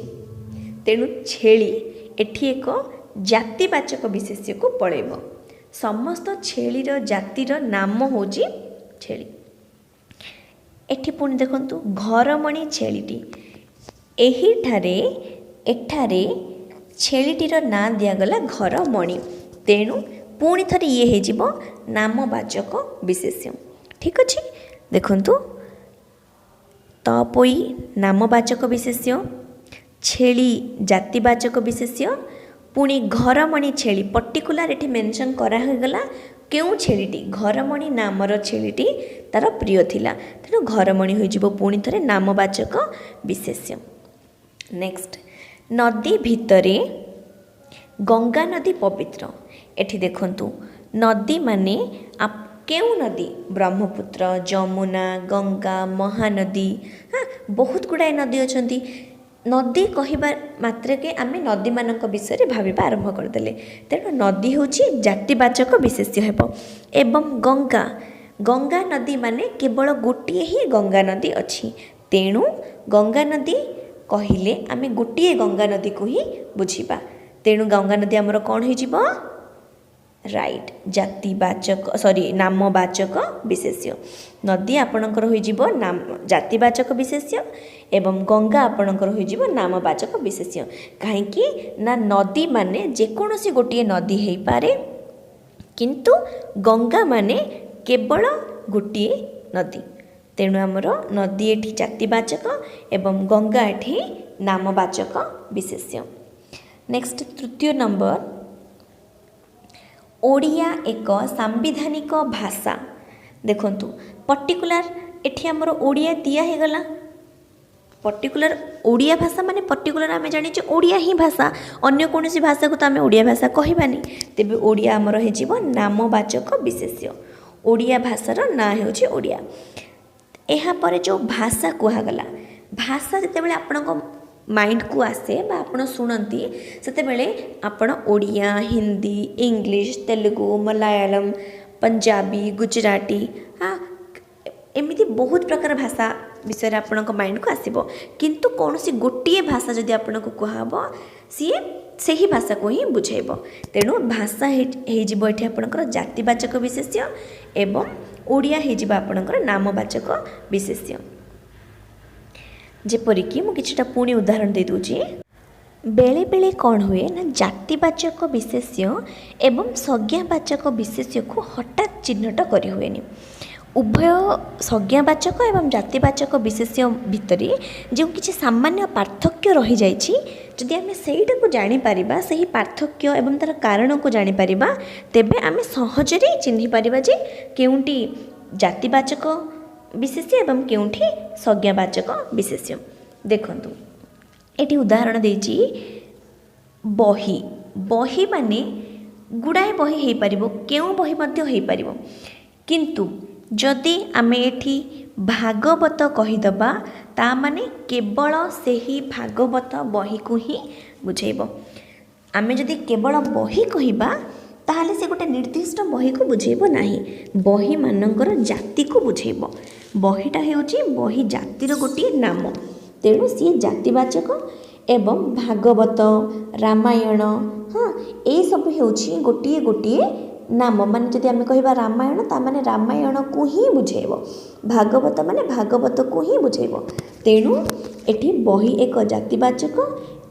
ତେଣୁ ଛେଳି ଏଠି ଏକ ଜାତିବାଚକ ବିଶେଷ୍ୟକୁ ପଳେଇବ। ସମସ୍ତ ଛେଳିର ଜାତିର ନାମ ହେଉଛି ଛେଳି। ଏଠି ପୁଣି ଦେଖନ୍ତୁ ଘରମଣି ଛେଳିଟି, ଏଠାରେ ଛେଳିଟିର ନାଁ ଦିଆଗଲା ଘରମଣି, ତେଣୁ ପୁଣି ଥରେ ଇଏ ହେଇଯିବ ନାମବାଚକ ବିଶେଷ୍ୟ। ଠିକ୍ ଅଛି, ଦେଖନ୍ତୁ ତ ପୋଇ ନାମବାଚକ ବିଶେଷ୍ୟ, ଛେଳି ଜାତିବାଚକ ବିଶେଷ୍ୟ, ପୁଣି ଘରମଣି ଛେଳି ପର୍ଟିକୁଲାର ଏଠି ମେନସନ୍ କରାହୋଇଗଲା କେଉଁ ଛେଳିଟି, ଘରମଣି ନାମର ଛେଳିଟି ତାର ପ୍ରିୟ ଥିଲା, ତେଣୁ ଘରମଣି ହୋଇଯିବ ପୁଣି ଥରେ ନାମବାଚକ ବିଶେଷ୍ୟ। ନେକ୍ସଟ ନଦୀ ଭିତରେ ଗଙ୍ଗା ନଦୀ ପବିତ୍ର। ଏଠି ଦେଖନ୍ତୁ ନଦୀ ମାନେ କେଉଁ ନଦୀ, ବ୍ରହ୍ମପୁତ୍ର, ଯମୁନା, ଗଙ୍ଗା, ମହାନଦୀ, ବହୁତ ଗୁଡ଼ାଏ ନଦୀ ଅଛନ୍ତି। ନଦୀ କହିବା ମାତ୍ରକେ ଆମେ ନଦୀମାନଙ୍କ ବିଷୟରେ ଭାବିବା ଆରମ୍ଭ କରିଦେଲେ, ତେଣୁ ନଦୀ ହେଉଛି ଜାତିବାଚକ ବିଶେଷ୍ୟ ହେବ। ଏବଂ ଗଙ୍ଗା ନଦୀ ମାନେ କେବଳ ଗୋଟିଏ ହିଁ ଗଙ୍ଗା ନଦୀ ଅଛି, ତେଣୁ ଗଙ୍ଗା ନଦୀ କହିଲେ ଆମେ ଗୋଟିଏ ଗଙ୍ଗା ନଦୀକୁ ହିଁ ବୁଝିବା। ତେଣୁ ଗଙ୍ଗା ନଦୀ ଆମର କ'ଣ ହେଇଯିବ, राइट जातिवाचक सॉरी नामवाचक विशेष्य नदी आपणकर होइजिबो नाम जातिवाचक विशेष्य एवं गंगा आपणकर होइजिबो नामवाचक विशेष्य काहेकि ना नदी माने जेकोनोसी गोटे नदी हेई पारे किंतु गंगा माने केवल गोटे नदी तेणु आमर नदी एठी जातिवाचक एवं गंगा एठी नामवाचक विशेष्य। नेक्स्ट तृतीय नंबर ओडिया एक सांविधानिक भाषा देखंतु पर्टिकुलर एठी आमर ओडिया दिया हे गला पर्टिकुलर ओडिया भाषा माने पर्टिकुलर आमे जानि जे ओडिया ही भाषा अन्य कोनोसी भाषा को तो आमे ओडिया भाषा कहिबानी तेबे ओडिया आमर हे जीव नामवाचक विशेष्य ओडिया भाषार ना हेउछि ओडिया। एहा परे जो भाषा कुहा गला भाषा जेतेबेले आपणको माइंड को आसे बा आपण शुणती सेतेबेले आपण ओडिया हिंदी इंग्लिश तेलुगु मलयालम पंजाबी गुजराती हाँ एमती बहुत प्रकार भाषा विषय आपण माइंड को आसब किंतु कौन सी गोटे भाषा जदि आपण को कहब सी से ही भाषा को ही बुझेब तेणु भाषा हो आपणकर जातिवाचक विशेष्य एवं ओडिया हो आपणकर नामवाचक विशेष्य। जेपरिक मु किछटा पुणी उदाहरण दे दूची बेले बेले कौन हुए ना जातिवाचक विशेष्य एवं संज्ञावाचक विशेष्य को हठात चिन्हट करी हुएनी उभय संज्ञावाचक एवं जातिवाचक विशेष्य भितर जो किसी सामान्य पार्थक्य रही जाइछि जदि आमे सेइटा को जानि परिबा सही पार्थक्य एवं तार कारण को जानि परिबा तेबे आमे सहजरे चिन्हि परिबा जे केउंटी जातिवाचक विशेष्य एवं केउंठी संज्ञावाचक विशेष्य। देखंतु एटी उदाहरण देछि बही बही माने गुड़ाए बही हेई परिबो केउ बही मध्य हेई परिबो किंतु जदि आमे एठी भागवत कहीदबा ता माने केवल सेही भागवत बही को ही बुझेइबो आमे जदि केवल बही कहिबा ताहले से गोटे निर्दिष्ट बही को बुझेइबो नाही बही मानकर जाति को बुझेइबो बहीटा हेउची बही जातिर गोटे नाम तेणु सी जातिवाचक एवं भागवत रामायण हाँ ये सब हेउची गोटे गोटे नाम माने जदि आमे कहिबा रामायण ता माने रामायण को ही बुझेइबो भागवत माने भागवत को ही बुझेइबो तेणु एठी बही एक जातिवाचक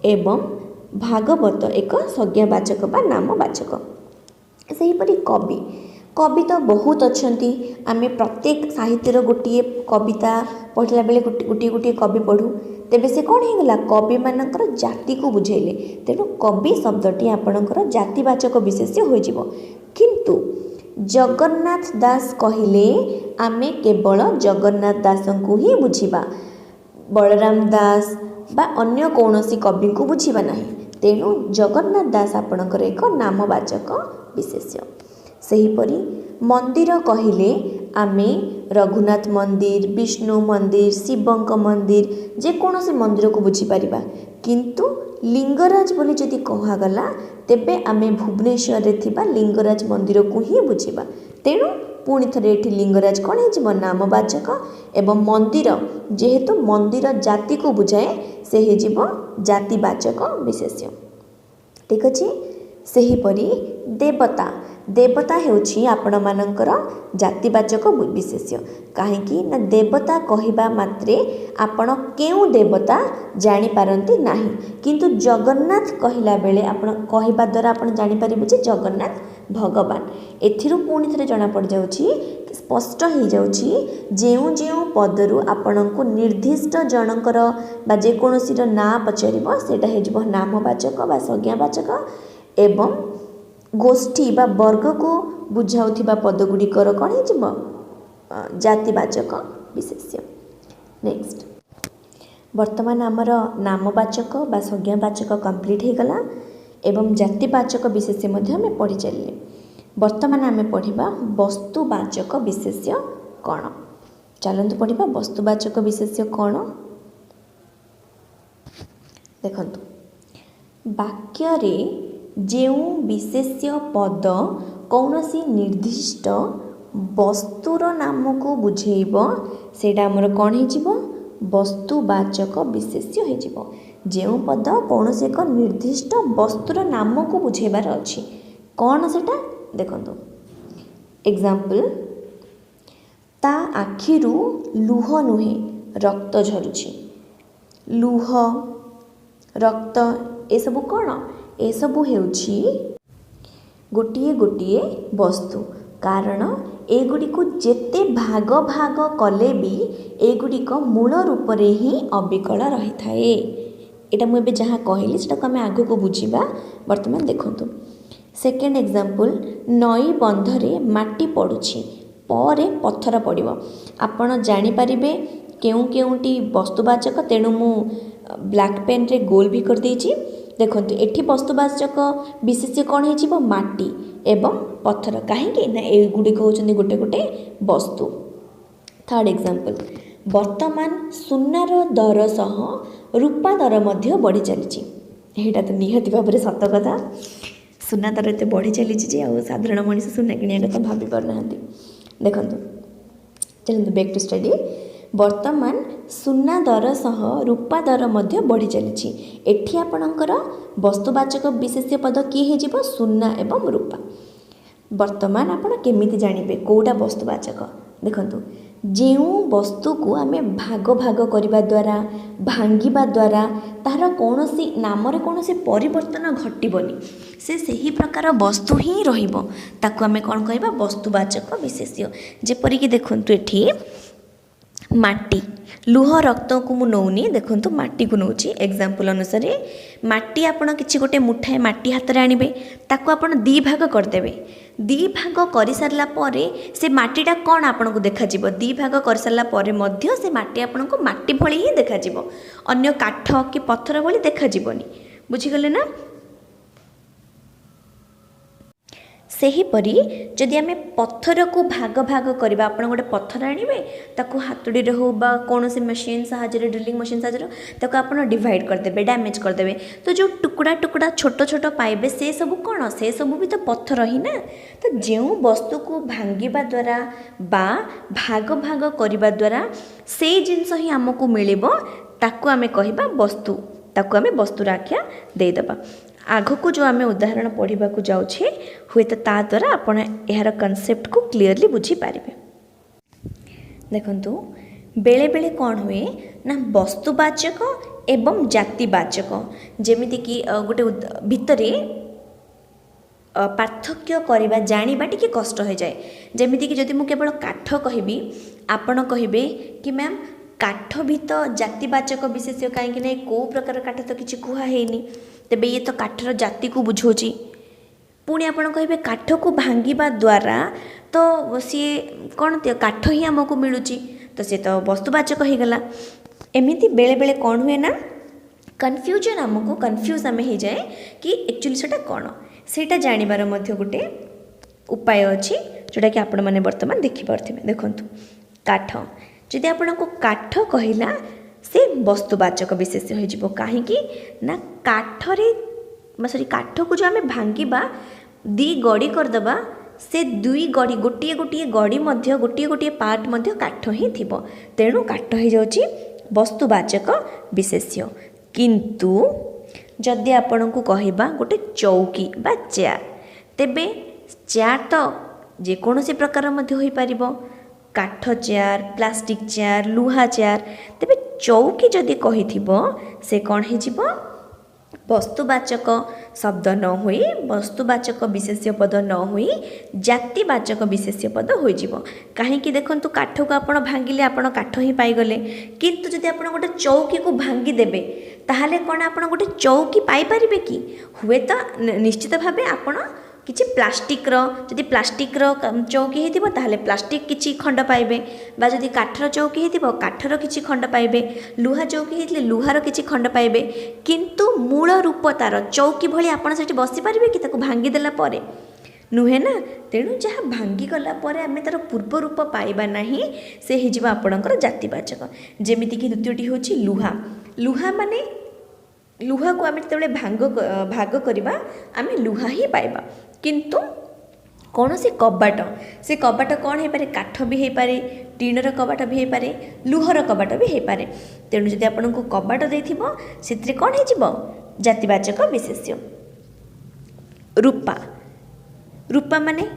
एवं भागवत एक संज्ञावाचक बा नामवाचक। सेहीपरि कवि कवि तो बहुत अच्छी आमे प्रत्येक साहित्यर गोटे कविता पढ़ला बेले गोटे गोटे कवि पढ़ू तेबे से कौन होगा कवि मानकर जाति को बुझेले तेणु कवि शब्दटी आपणकर जातिवाचक विशेष्य हो किंतु जगन्नाथ दास कहिले आमे केवल जगन्नाथ दास को ही बुझिबा बलराम दास बा अन्य कौनसी कवि को बुझिबा नहीं तेणु जगन्नाथ दास आपणकर एक नामवाचक विशेष्य। सेहीपरि मंदिर कहिले आमे रघुनाथ मंदिर विष्णु मंदिर शिवंक मंदिर जेकोसी मंदिर को बुझीपार किंतु लिंगराज बोली जदि कहगला तेबे आमे भुवनेश्वर रे थिबा लिंगराज मंदिर को ही बुझीबा तेणु पुणी थे ये लिंगराज कौन हो नामवाचक एवं मंदिर जेहेतु मंदिर जाति को बुझाए से हो जातिवाचक विशेष्य। ठीक अच्छे सेहीपरि देवता देवता हेउछि आपण मानकर जातिवाचक विशेष्य काहेकि ना देवता कहिबा मात्रे आपण केउ देवता जानि पारंती नाही किंतु जगन्नाथ कहिला बेले आपण कहिबा द्वारा आपण जानि परिबे जे जगन्नाथ भगवान एथिरु पुणी थरे जणा पड़ जाउछि स्पष्ट हो जाउछि जेउ जेउ पदरु आपणको निर्दिष्ट जनकर बा जे कोनोसीर ना पचारिबो सेटा हेजबो नामवाचक बा संज्ञावाचक एवं गोष्ठी बा वर्ग को बुझाउथिबा पदगुड़िकर कौन हो जातिवाचक विशेष्य। नेक्स्ट वर्तमान आमर नामवाचक बा संज्ञावाचक कंप्लीट हो गला एवं जातिवाचक विशेष्य आम पढ़ी चलिए। वर्तमान आम पढ़ा वस्तुवाचक विशेष्य कौन चलतु पढ़ा वस्तुवाचक विशेष्य कौन देखंतु वाक्य रे जेउ विशेष्य पद कौनसी निर्दिष्ट वस्तुर नाम को बुझेइब सेटा हमर कौन हो वस्तुवाचक विशेष्य हो जेउ पद कौनसी एक निर्दिष्ट वस्तुर नाम को बुझेबार अछि कौन सेटा ଦେଖନ୍ତୁ ଏକ୍ଜାମ୍ପଲ୍, ତା ଆଖିରୁ ଲୁହ ନୁହେଁ ରକ୍ତ ଝରୁଛି। ଲୁହ, ରକ୍ତ ଏସବୁ କ'ଣ? ଏସବୁ ହେଉଛି ଗୋଟିଏ ଗୋଟିଏ ବସ୍ତୁ, କାରଣ ଏଗୁଡ଼ିକୁ ଯେତେ ଭାଗ ଭାଗ କଲେ ବି ଏଗୁଡ଼ିକ ମୂଳ ରୂପରେ ହିଁ ଅବିକଳ ରହିଥାଏ। ଏଇଟା ମୁଁ ଏବେ ଯାହା କହିଲି ସେଟାକୁ ଆମେ ଆଗକୁ ବୁଝିବା। ବର୍ତ୍ତମାନ ଦେଖନ୍ତୁ ସେକେଣ୍ଡ ଏକ୍ଜାମ୍ପଲ୍, ନଈ ବନ୍ଧରେ ମାଟି ପଡ଼ୁଛି ପରେ ପଥର ପଡ଼ିବ। ଆପଣ ଜାଣିପାରିବେ କେଉଁ କେଉଁଟି ବସ୍ତୁବାଚକ, ତେଣୁ ମୁଁ ବ୍ଲାକ୍ ପେନ୍ରେ ଗୋଲ ବି କରିଦେଇଛି। ଦେଖନ୍ତୁ ଏଠି ବସ୍ତୁବାଚକ ବିଶେଷ୍ୟ କ'ଣ ହେଇଯିବ? ମାଟି ଏବଂ ପଥର। କାହିଁକି ନା ଏଗୁଡ଼ିକ ହେଉଛନ୍ତି ଗୋଟେ ଗୋଟେ ବସ୍ତୁ। ଥାର୍ଡ଼ ଏକ୍ଜାମ୍ପଲ୍, ବର୍ତ୍ତମାନ ସୁନାର ଦର ସହ ରୂପା ଦର ମଧ୍ୟ ବଢ଼ି ଚାଲିଛି। ଏଇଟା ତ ନିହାତି ଭାବରେ ସତ କଥା। ସୁନା ଦର ଏତେ ବଢ଼ି ଚାଲିଛି ଯେ ଆଉ ସାଧାରଣ ମଣିଷ ସୁନା କିଣିବା କଥା ଭାବି ପାରୁନାହାନ୍ତି। ଦେଖନ୍ତୁ ଚାଲନ୍ତୁ ବ୍ୟାକ୍ ଟୁ ଷ୍ଟଡି। ବର୍ତ୍ତମାନ ସୁନା ଦର ସହ ରୂପା ଦର ମଧ୍ୟ ବଢ଼ି ଚାଲିଛି। ଏଠି ଆପଣଙ୍କର ବସ୍ତୁବାଚକ ବିଶେଷ୍ୟ ପଦ କିଏ ହେଇଯିବ? ସୁନା ଏବଂ ରୂପା। ବର୍ତ୍ତମାନ ଆପଣ କେମିତି ଜାଣିବେ କେଉଁଟା ବସ୍ତୁବାଚକ? ଦେଖନ୍ତୁ ଯେଉଁ ବସ୍ତୁକୁ ଆମେ ଭାଗ ଭାଗ କରିବା ଦ୍ୱାରା, ଭାଙ୍ଗିବା ଦ୍ୱାରା ତାହାର କୌଣସି ନାମରେ କୌଣସି ପରିବର୍ତ୍ତନ ଘଟିବନି, ସେ ସେହି ପ୍ରକାର ବସ୍ତୁ ହିଁ ରହିବ, ତାକୁ ଆମେ କ'ଣ କହିବା? ବସ୍ତୁବାଚକ ବିଶେଷ୍ୟ। ଯେପରିକି ଦେଖନ୍ତୁ ଏଠି ମାଟି, ଲୁହ ରକ୍ତକୁ ମୁଁ ନେଉନି, ଦେଖନ୍ତୁ ମାଟିକୁ ନେଉଛି। ଏକ୍ଜାମ୍ପଲ୍ ଅନୁସାରେ ମାଟି ଆପଣ କିଛି ଗୋଟେ ମୁଠାଏ ମାଟି ହାତରେ ଆଣିବେ, ତାକୁ ଆପଣ ଦୁଇ ଭାଗ କରିଦେବେ। ଦୁଇ ଭାଗ କରିସାରିଲା ପରେ ସେ ମାଟିଟା କ'ଣ ଆପଣଙ୍କୁ ଦେଖାଯିବ? ଦୁଇ ଭାଗ କରିସାରିଲା ପରେ ମଧ୍ୟ ସେ ମାଟି ଆପଣଙ୍କୁ ମାଟି ଭଳି ହିଁ ଦେଖାଯିବ, ଅନ୍ୟ କାଠ କି ପଥର ଭଳି ଦେଖାଯିବନି। ବୁଝିଗଲେ ନା? ସେହିପରି ଯଦି ଆମେ ପଥରକୁ ଭାଗ ଭାଗ କରିବା, ଆପଣ ଗୋଟେ ପଥର ଆଣିବେ, ତାକୁ ହାତୁଡ଼ିରେ ହେଉ ବା କୌଣସି ମେସିନ୍ ସାହାଯ୍ୟରେ, ଡ୍ରିଲିଂ ମେସିନ୍ ସାହାଯ୍ୟରେ ତାକୁ ଆପଣ ଡିଭାଇଡ଼ କରିଦେବେ, ଡ୍ୟାମେଜ୍ କରିଦେବେ, ତ ଯେଉଁ ଟୁକୁଡ଼ା ଟୁକୁଡ଼ା ଛୋଟ ଛୋଟ ପାଇବେ ସେ ସବୁ କ'ଣ? ସେ ସବୁ ବି ତ ପଥର ହିଁ ନା। ତ ଯେଉଁ ବସ୍ତୁକୁ ଭାଙ୍ଗିବା ଦ୍ୱାରା ବା ଭାଗ ଭାଗ କରିବା ଦ୍ୱାରା ସେଇ ଜିନିଷ ହିଁ ଆମକୁ ମିଳିବ, ତାକୁ ଆମେ କହିବା ବସ୍ତୁ, ତାକୁ ଆମେ ବସ୍ତୁର ଆଖ୍ୟା ଦେଇଦେବା। ଆଗକୁ ଯେଉଁ ଆମେ ଉଦାହରଣ ପଢ଼ିବାକୁ ଯାଉଛେ, ହୁଏତ ତା ଦ୍ୱାରା ଆପଣ ଏହାର କନସେପ୍ଟକୁ କ୍ଲିଅରଲି ବୁଝିପାରିବେ। ଦେଖନ୍ତୁ ବେଳେବେଳେ କ'ଣ ହୁଏ ନା ବସ୍ତୁବାଚକ ଏବଂ ଜାତିବାଚକ, ଯେମିତିକି ଗୋଟେ ଭିତରେ ପାର୍ଥକ୍ୟ କରିବା, ଜାଣିବା ଟିକେ କଷ୍ଟ ହୋଇଯାଏ। ଯେମିତିକି ଯଦି ମୁଁ କେବଳ କାଠ କହିବି, ଆପଣ କହିବେ କି ମ୍ୟାମ୍ କାଠ ବି ତ ଜାତିବାଚକ ବିଶେଷ୍ୟ, କାହିଁକି ନା କେଉଁ ପ୍ରକାର କାଠ ତ କିଛି କୁହା ହେଇନି, ତେବେ ଇଏ ତ କାଠର ଜାତିକୁ ବୁଝାଉଛି। ପୁଣି ଆପଣ କହିବେ କାଠକୁ ଭାଙ୍ଗିବା ଦ୍ୱାରା ତ ସିଏ କ'ଣ କାଠ ହିଁ ଆମକୁ ମିଳୁଛି, ତ ସିଏ ତ ବସ୍ତୁବାଚକ ହେଇଗଲା। ଏମିତି ବେଳେବେଳେ କ'ଣ ହୁଏ ନା କନଫ୍ୟୁଜନ୍, ଆମକୁ କନଫ୍ୟୁଜ୍ ଆମେ ହେଇଯାଏ କି ଆକ୍ଚୁଆଲି ସେଇଟା କ'ଣ। ସେଇଟା ଜାଣିବାର ମଧ୍ୟ ଗୋଟେ ଉପାୟ ଅଛି, ଯେଉଁଟାକି ଆପଣମାନେ ବର୍ତ୍ତମାନ ଦେଖିପାରୁଥିବେ। ଦେଖନ୍ତୁ କାଠ, ଯଦି ଆପଣଙ୍କୁ କାଠ କହିଲା ସେ ବସ୍ତୁବାଚକ ବିଶେଷ୍ୟ ହୋଇଯିବ। କାହିଁକି ନା କାଠକୁ ଯେଉଁ ଆମେ ଭାଙ୍ଗିବା, ଦୁଇ ଗଡ଼ି କରିଦେବା, ସେ ଦୁଇ ଗଡ଼ି, ଗୋଟିଏ ଗୋଟିଏ ଗଡ଼ି ମଧ୍ୟ, ଗୋଟିଏ ଗୋଟିଏ ପାର୍ଟ ମଧ୍ୟ କାଠ ହିଁ ଥିବ, ତେଣୁ କାଠ ହୋଇଯାଉଛି ବସ୍ତୁବାଚକ ବିଶେଷ୍ୟ। କିନ୍ତୁ ଯଦି ଆପଣଙ୍କୁ କହିବା ଗୋଟେ ଚୌକି ବା ଚେୟାର, ତେବେ ଚେୟାର ତ ଯେକୌଣସି ପ୍ରକାର ମଧ୍ୟ ହୋଇପାରିବ, କାଠ ଚେୟାର, ପ୍ଲାଷ୍ଟିକ୍ ଚେୟାର, ଲୁହା ଚେୟାର। ତେବେ ଚୌକି ଯଦି କହିଥିବ ସେ କ'ଣ ହେଇଯିବ? ବସ୍ତୁବାଚକ ଶବ୍ଦ ନ ହୋଇ, ବସ୍ତୁବାଚକ ବିଶେଷ୍ୟ ପଦ ନ ହୋଇ ଜାତିବାଚକ ବିଶେଷ୍ୟ ପଦ ହୋଇଯିବ। କାହିଁକି ଦେଖନ୍ତୁ କାଠକୁ ଆପଣ ଭାଙ୍ଗିଲେ ଆପଣ କାଠ ହିଁ ପାଇଗଲେ, କିନ୍ତୁ ଯଦି ଆପଣ ଗୋଟେ ଚୌକିକୁ ଭାଙ୍ଗିଦେବେ ତାହେଲେ କ'ଣ ଆପଣ ଗୋଟେ ଚୌକି ପାଇପାରିବେ କି? ହୁଏତ ନିଶ୍ଚିତ ଭାବେ ଆପଣ କିଛି ପ୍ଲାଷ୍ଟିକ୍ର, ଯଦି ପ୍ଲାଷ୍ଟିକ୍ର ଚୌକି ହେଇଥିବ ତାହେଲେ ପ୍ଲାଷ୍ଟିକ୍ କିଛି ଖଣ୍ଡ ପାଇବେ, ବା ଯଦି କାଠର ଚୌକି ହେଇଥିବ କାଠର କିଛି ଖଣ୍ଡ ପାଇବେ, ଲୁହା ଚୌକି ହେଇଥିଲେ ଲୁହାର କିଛି ଖଣ୍ଡ ପାଇବେ। କିନ୍ତୁ ମୂଳ ରୂପ ତା'ର ଚୌକି ଭଳି ଆପଣ ସେଠି ବସିପାରିବେ କି ତାକୁ ଭାଙ୍ଗିଦେଲା ପରେ? ନୁହେଁ ନା। ତେଣୁ ଯାହା ଭାଙ୍ଗିଗଲା ପରେ ଆମେ ତା'ର ପୂର୍ବ ରୂପ ପାଇବା ନାହିଁ, ସେ ହେଇଯିବ ଆପଣଙ୍କର ଜାତିବାଚକ। ଯେମିତିକି ଦ୍ୱିତୀୟଟି ହେଉଛି ଲୁହା। ଲୁହା ମାନେ ଲୁହାକୁ ଆମେ ଯେତେବେଳେ ଭାଗ କରିବା ଆମେ ଲୁହା ହିଁ ପାଇବା। କିନ୍ତୁ କୌଣସି କବାଟ, ସେ କବାଟ କ'ଣ ହେଇପାରେ? କାଠ ବି ହେଇପାରେ, ଟିଣର କବାଟ ବି ହେଇପାରେ, ଲୁହର କବାଟ ବି ହେଇପାରେ। ତେଣୁ ଯଦି ଆପଣଙ୍କୁ କବାଟ ଦେଇଥିବ ସେଥିରେ କ'ଣ ହେଇଯିବ? ଜାତିବାଚକ ବିଶେଷ୍ୟ। ରୂପା, रूपा माने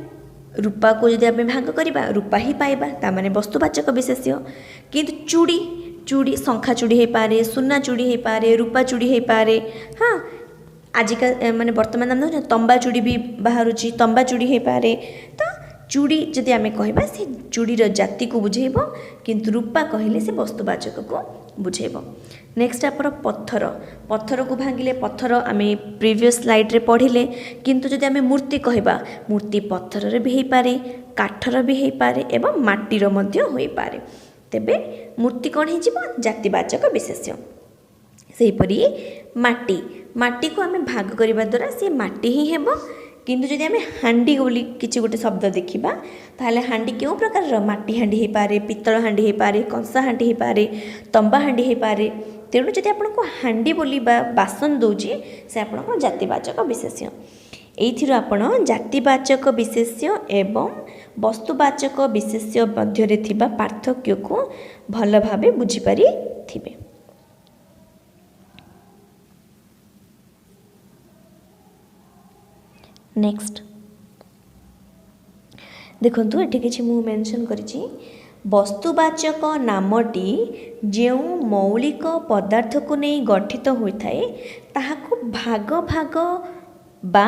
रूपा को जब आम भाग करवा रूपा ही पाइबा ता माने वस्तुवाचक विशेष्य। किंतु चूड़ी चूड़ी शंखा चूड़ी हो पारे, सुना चूड़ी हो पारे, रूपा चूड़ी हो पारे। हाँ आजिकल माने वर्तमान आम देखुं तंबा चूड़ी भी बाहर तंबा चूड़ी हो पारे। तो चूड़ी जदि आम कहबा से चूड़ीर जाति को बुझेब, किंतु रूपा कहले से वस्तुवाचक को बुझेब। नेक्स्ट आप पत्थर, पत्थर को भांगिले पत्थर आम प्रीवियस स्लाइड रे पढ़िले। किंतु जदि आम मूर्ति कहबा मूर्ति पत्थर भी हो पारे, काठर भी हो पारे एवं माटीर मध्य हो पारे। तेबे मूर्ति कौन हो जातिवाचक विशेष्य। सेहीपरि माटी, माटी को आम भाग करने द्वारा सी माटी ही हेब। किंतु जदि आम हांडी बोली किसी गोटे शब्द देखा ताहले हांडी क्यों प्रकार माटी हांडी हो पारे, पितल हांडी हो पारे, कंसा हांडी हो पारे, तंबा हांडी हो पारे। तेणु जदि आपको हांडी बोली बासन दौची से आप जातिवाचक विशेष्य। एइथिरो आपण जातिवाचक विशेष्य एवं वस्तुवाचक विशेष्य मध्य थिबा पार्थक्य को भल भाबे बुझी पारि थिबे। नेक्स्ट देखंतु एठी किछि मु मेंशन करिछि वस्तुवाचक नामटी जो मौलिक पदार्थ को नहीं गठित होता है ताहाको भाग भाग बा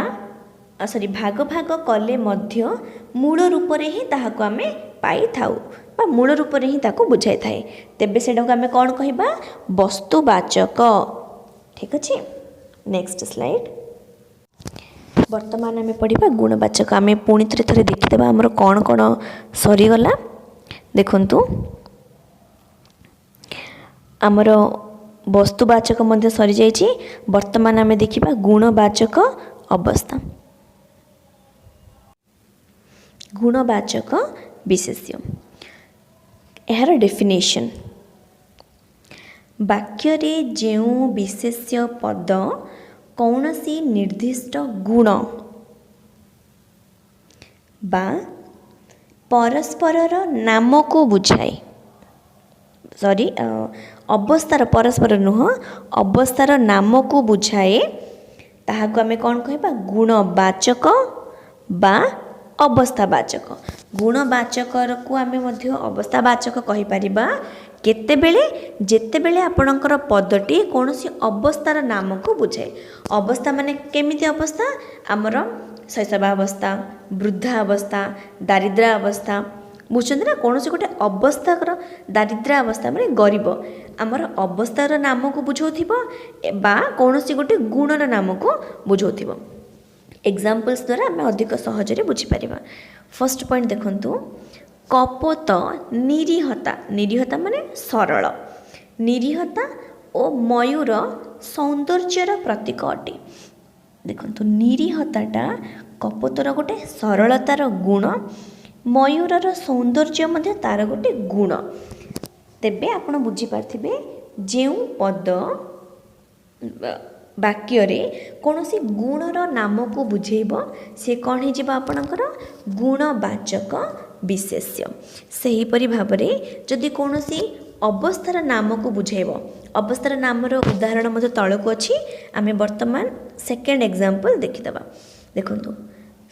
भाग भाग कले मध्य मूल रूप रे ही ताहाको आमे पाई थाउ बा मूल रूप रे ही ताको बुझाई थाए। तेबे सेटा को आमे कोन कहिबा वस्तुवाचक। ठीक अछि। Next slide. वर्तमान आम पढ़ा गुणवाचक। आम पुणी थे देखीदे आमर कौन कौन सरीगला। देखंतु आमर वस्तुवाचक मध्य सरी जाइछि। वर्तमान आम देखिबा गुणवाचक अवस्था। गुणवाचक विशेष्य यार डेफिनेशन वाक्य रे जेउ विशेष्य पद कौनसी निर्दिष्ट गुण बा परस्परर नाम को बुझाए। सॉरी अवस्थार परस्पर नुह अवस्थार नाम को बुझाए ताहाको आमे कौन कहबा गुणवाचक बा अवस्थावाचक। गुणवाचक को आमे मध्य अवस्थावाचक कहि परिबा केतेबेले जेतेबेले आपणकर पदटी कौनसी अवस्थार नाम को बुझाए। अवस्था माने केमिति अवस्था आमर शैशवावस्था, वृद्धावस्था, दारिद्र्यावस्था बुझुଛନ୍ତି ना। कौनसी गोटे अवस्थार दारिद्र्यावस्था माने गरीब आमर अवस्थार नाम को बुझाउथिबो बा कौनसी गोटे गुणर नाम को बुझाउथिबो। एग्जाम्पल्स द्वारा आम अधिक सहजरे बुझीपार। फर्स्ट पॉइंट देखंतु कपोत निरीहता। निरीहता माने सरल। निरीहता और मयूर सौंदर्यर प्रतीक अटे। देखंतु निरीहताटा कपोतर गोटे सरलतार गुण, मयूरर सौंदर्य मध्य तार गोटे गुण। तेबे आपण बुझी पारथिबे जेउ पद वाक्य रे कौनसी गुणर नाम को बुझेब से कौन हो जाए आपणकर गुणवाचक विशेष्य। सेहीपरि भाबरे जदि कौनसी अवस्थार नाम को बुझेब, अवस्थार नामर उदाहरण मध्य तलक अछि। आमे वर्तमान सेकेंड एग्जांपल देखिदबा। देखंतु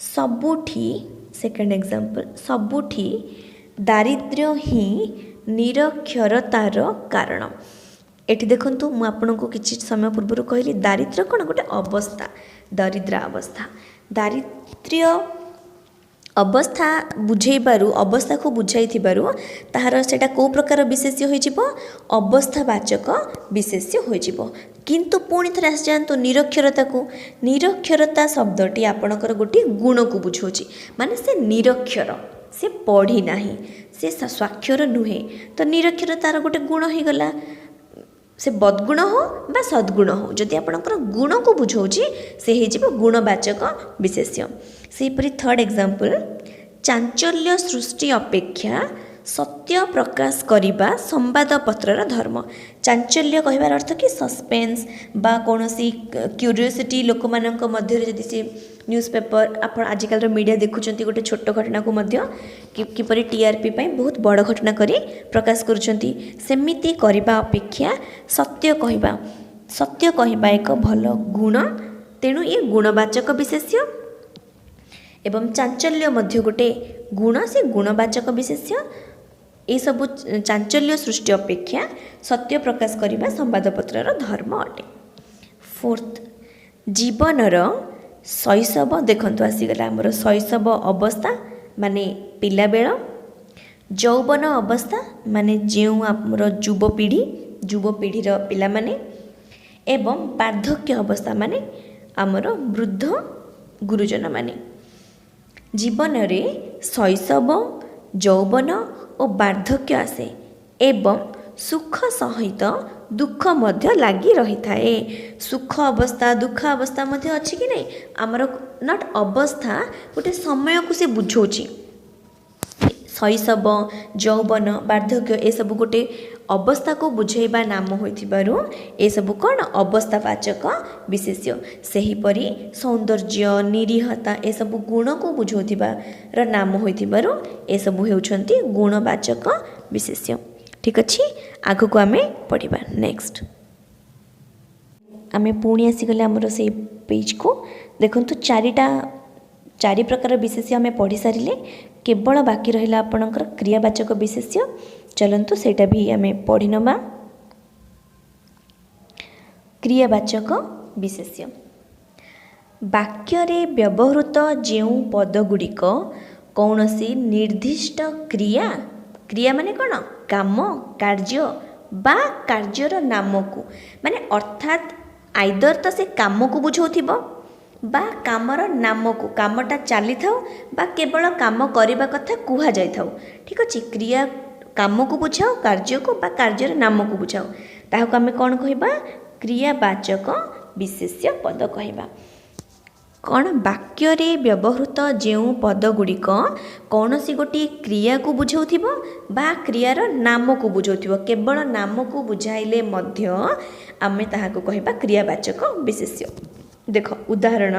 सबुठी सेकेंड एग्जांपल सबुठी दारिद्र्य ही निरक्षरतार कारण। एठी देखंतु मु आपनको किछि समय पूर्व कहली दारिद्र्य कोन गोटे अवस्था, दरिद्र अवस्था। दारिद्र्य अवस्था बुझेबारु अवस्था को बुझाई थिबारु ताहार सेटा को प्रकार विशेष्य होई जिवो अवस्थावाचक विशेष्य होई जिवो। किंतु पुणी थरे आस जानतो निरक्षरता को। निरक्षरता शब्दटी आपणकर गोटे गुण को बुझोछि। माने से निरक्षर, से पढ़ी नाही, से स्वाक्षर नुहे, तो निरक्षरतार गोटे गुण हो गला। से बदगुण हो बा सद्गुण हो, जदि आपणकर गुण को बुझाउछि से हो गुणवाचक विशेष्य। सेहीपरि थर्ड एग्जांपल चांचल्य सृष्टि अपेक्षा सत्य प्रकाश करिबा संवादपत्रर धर्म। चांचल्य कहबार अर्थ कि सस्पेंस बा कौनसी क्यूरियोसिटी लोक मानक मध्य जदि से न्यूज़पेपर आप आजिकल मीडिया देखुंत गोटे छोट घटना को मध्य किपरि टीआरपी पाई बहुत बड़ घटना करी प्रकाश करुछंती। सेमिति करिबा अपेक्षा सत्य कहबा एक भल गुण। तेणु ये गुणवाचक विशेष्य। एवं चांचल्य मध्य गोटे गुण से गुणवाचक विशेष्य ये सब चांचल्य सृष्टि अपेक्षा सत्य प्रकाश करने संवादपत्र धर्म अटे। फोर्थ जीवनर शैशव देखंतु आसीगला आमर शैशव अवस्था माने पिला बेल, यौवन अवस्था माने जो आमर युवपीढ़ीर पिला माने एवं वार्धक्य अवस्था माने आमर वृद्ध गुरुजन माने। जीवन रे शैशव यौवन और वार्धक्य आसे एवं सुख सहित दुख मध्य लगी रही थाए। सुख अवस्था दुख अवस्था मध्य अच्छी कि नहीं आमर नट अवस्था गोटे समय को से बुझाऊँच। शैशव यौवन वार्धक्य ये सब गोटे अवस्था को बुझेबा नाम होइथिबारु ए सब कौन अवस्थावाचक विशेष्य। सेहीपरि सौंदर्य निरीहता ए सब गुण को बुझाउथिबार नाम होइथिबारु ए सब हेउछंती गुणवाचक विशेष्य। ठीक अच्छे आग को आम पढ़ा। नेक्स्ट आम पुणी आसीगले आमर से पेज को देखु चारि प्रकार विशेष्य आम पढ़ी सारे केवल बाकी रहा आपणकर क्रियावाचक विशेष्य। चलतु सेटा भी आम पढ़ी नवा। क्रियावाचक विशेष्य वाक्य रे व्यवहृत जो पदगुड़िक कौन सी निर्दिष्ट क्रिया माने कौन काम कार्य बा कार्यर नाम को माने अर्थात आइदर तो से काम को बुझाउथिबो बा कामर नाम को कामटा चली थाउ बा केवल काम करने कथा कुहा जाय थाउ। ठीक अच्छे क्रिया काम को बुझाओ कार्य को बा कार्यर नाम को बुझाओ ताहाको आमे कौन कहबा क्रियावाचक विशेष्य पद कहबा। कौन वाक्य रे व्यवहृत जो पदगुड़िक कौन सी गोटे क्रिया को बुझाउथिबो बा क्रियार नाम को बुझाउथिबो केवल नाम को बुझाइले मध्य आमे ताहाको कहबा क्रियावाचक विशेष्य। देख उदाहरण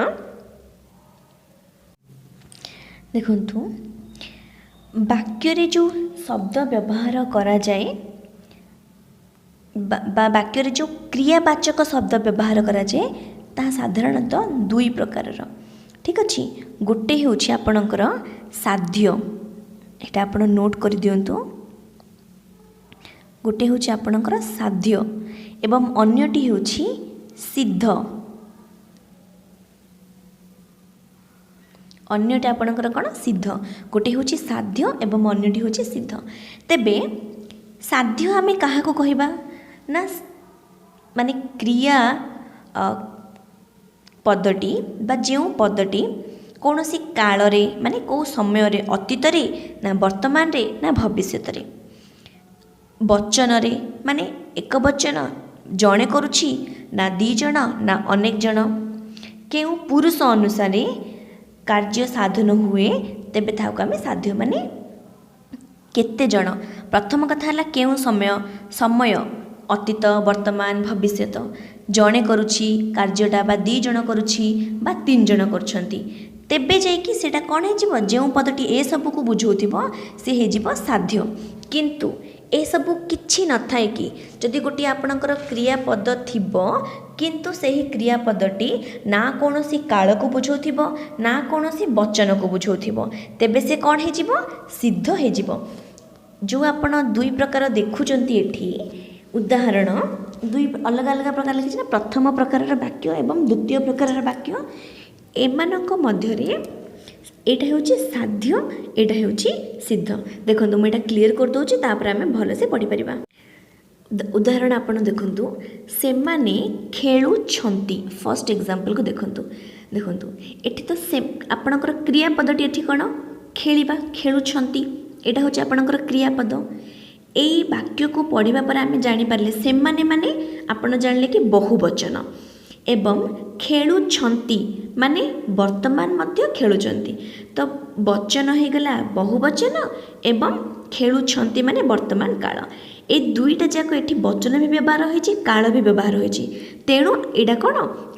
देखंतु वाक्य रे जो शब्द व्यवहार करा जाए बा वाक्य रे जो क्रियावाचक शब्द व्यवहार करा जाए ता साधारणतः दुई प्रकार। ठीक अच्छे गोटे होछि आपणकर साध्य एटा आपण नोट कर दियंतु। गोटे होछि आपणकर साध्य एवं अन्यटी होछि सिद्ध। अन्यटी आपणकर कौन सिद्ध गोटे होछि साध्य एवं अन्यटी होछि सिद्ध। तेबे साध्य आमे काहा को कहबा ना माने क्रिया पदटी बा जो पदटी कौन सी काल रे माने को समय रे अतीत रे ना वर्तमान रे ना भविष्यत रे वचन रे माने एक वचन जणे करुछि ना दी जण ना अनेक जण केउ पुरुष अनुसार कार्य साधन हुए तेबे ताहाको आमे साध्य माने केते जण। प्रथम कथा हला केउ समय अतीत वर्तमान भविष्यत जणे करुछि कार्यटा बा दी जण करुछि बा तीन जण करछंती तेबे जाइकी सेटा कौन हो जो पदटी ए सब को बुझाउथिबो से हेजिबो साध्य। किंतु ए सब किछि न थाए कि जदि गोटे आपणकर क्रियापद थिबो किंतु सही क्रियापदटी ना कौनसी काल को बुझाउथिबो ना कौनसी वचन को बुझाउथिबो तेबे से कौन हेजिबो सिद्ध हेजिबो। जो आपण दुई प्रकार देखुचंती एठी उदाहरण दुई अलग अलग प्रकार लिखिछि ना प्रथम प्रकार वाक्य एवं द्वितीय प्रकार वाक्य एमानक मध्यरे एटा होछि साध्य एटा होछि सिद्ध। देखंतु मैं एटा क्लियर कर दोछि तापर आमे भलो से पढ़ी परिबा। उदाहरण आपण देखंतु से माने खेलुछंती फर्स्ट एग्जांपल को देखंतु एठी तो से आपणकर क्रियापदटी एठी कोन खेलिबा खेलुछंती एटा होछि आपणकर क्रियापद। एई वाक्य को पढ़िबा पर आमे जानि पारले से माने आपण जानले कि बहुवचन एवं खेलुछंती माने वर्तमान मध्य खेलुछंती तो वचन हो गला बहुवचन एवं खेलुछंती माने वर्तमान काल ए दुईटा जाक एठी वचन भी व्यवहार होइछि काल भी व्यवहार होइछि तेणु एटा कोन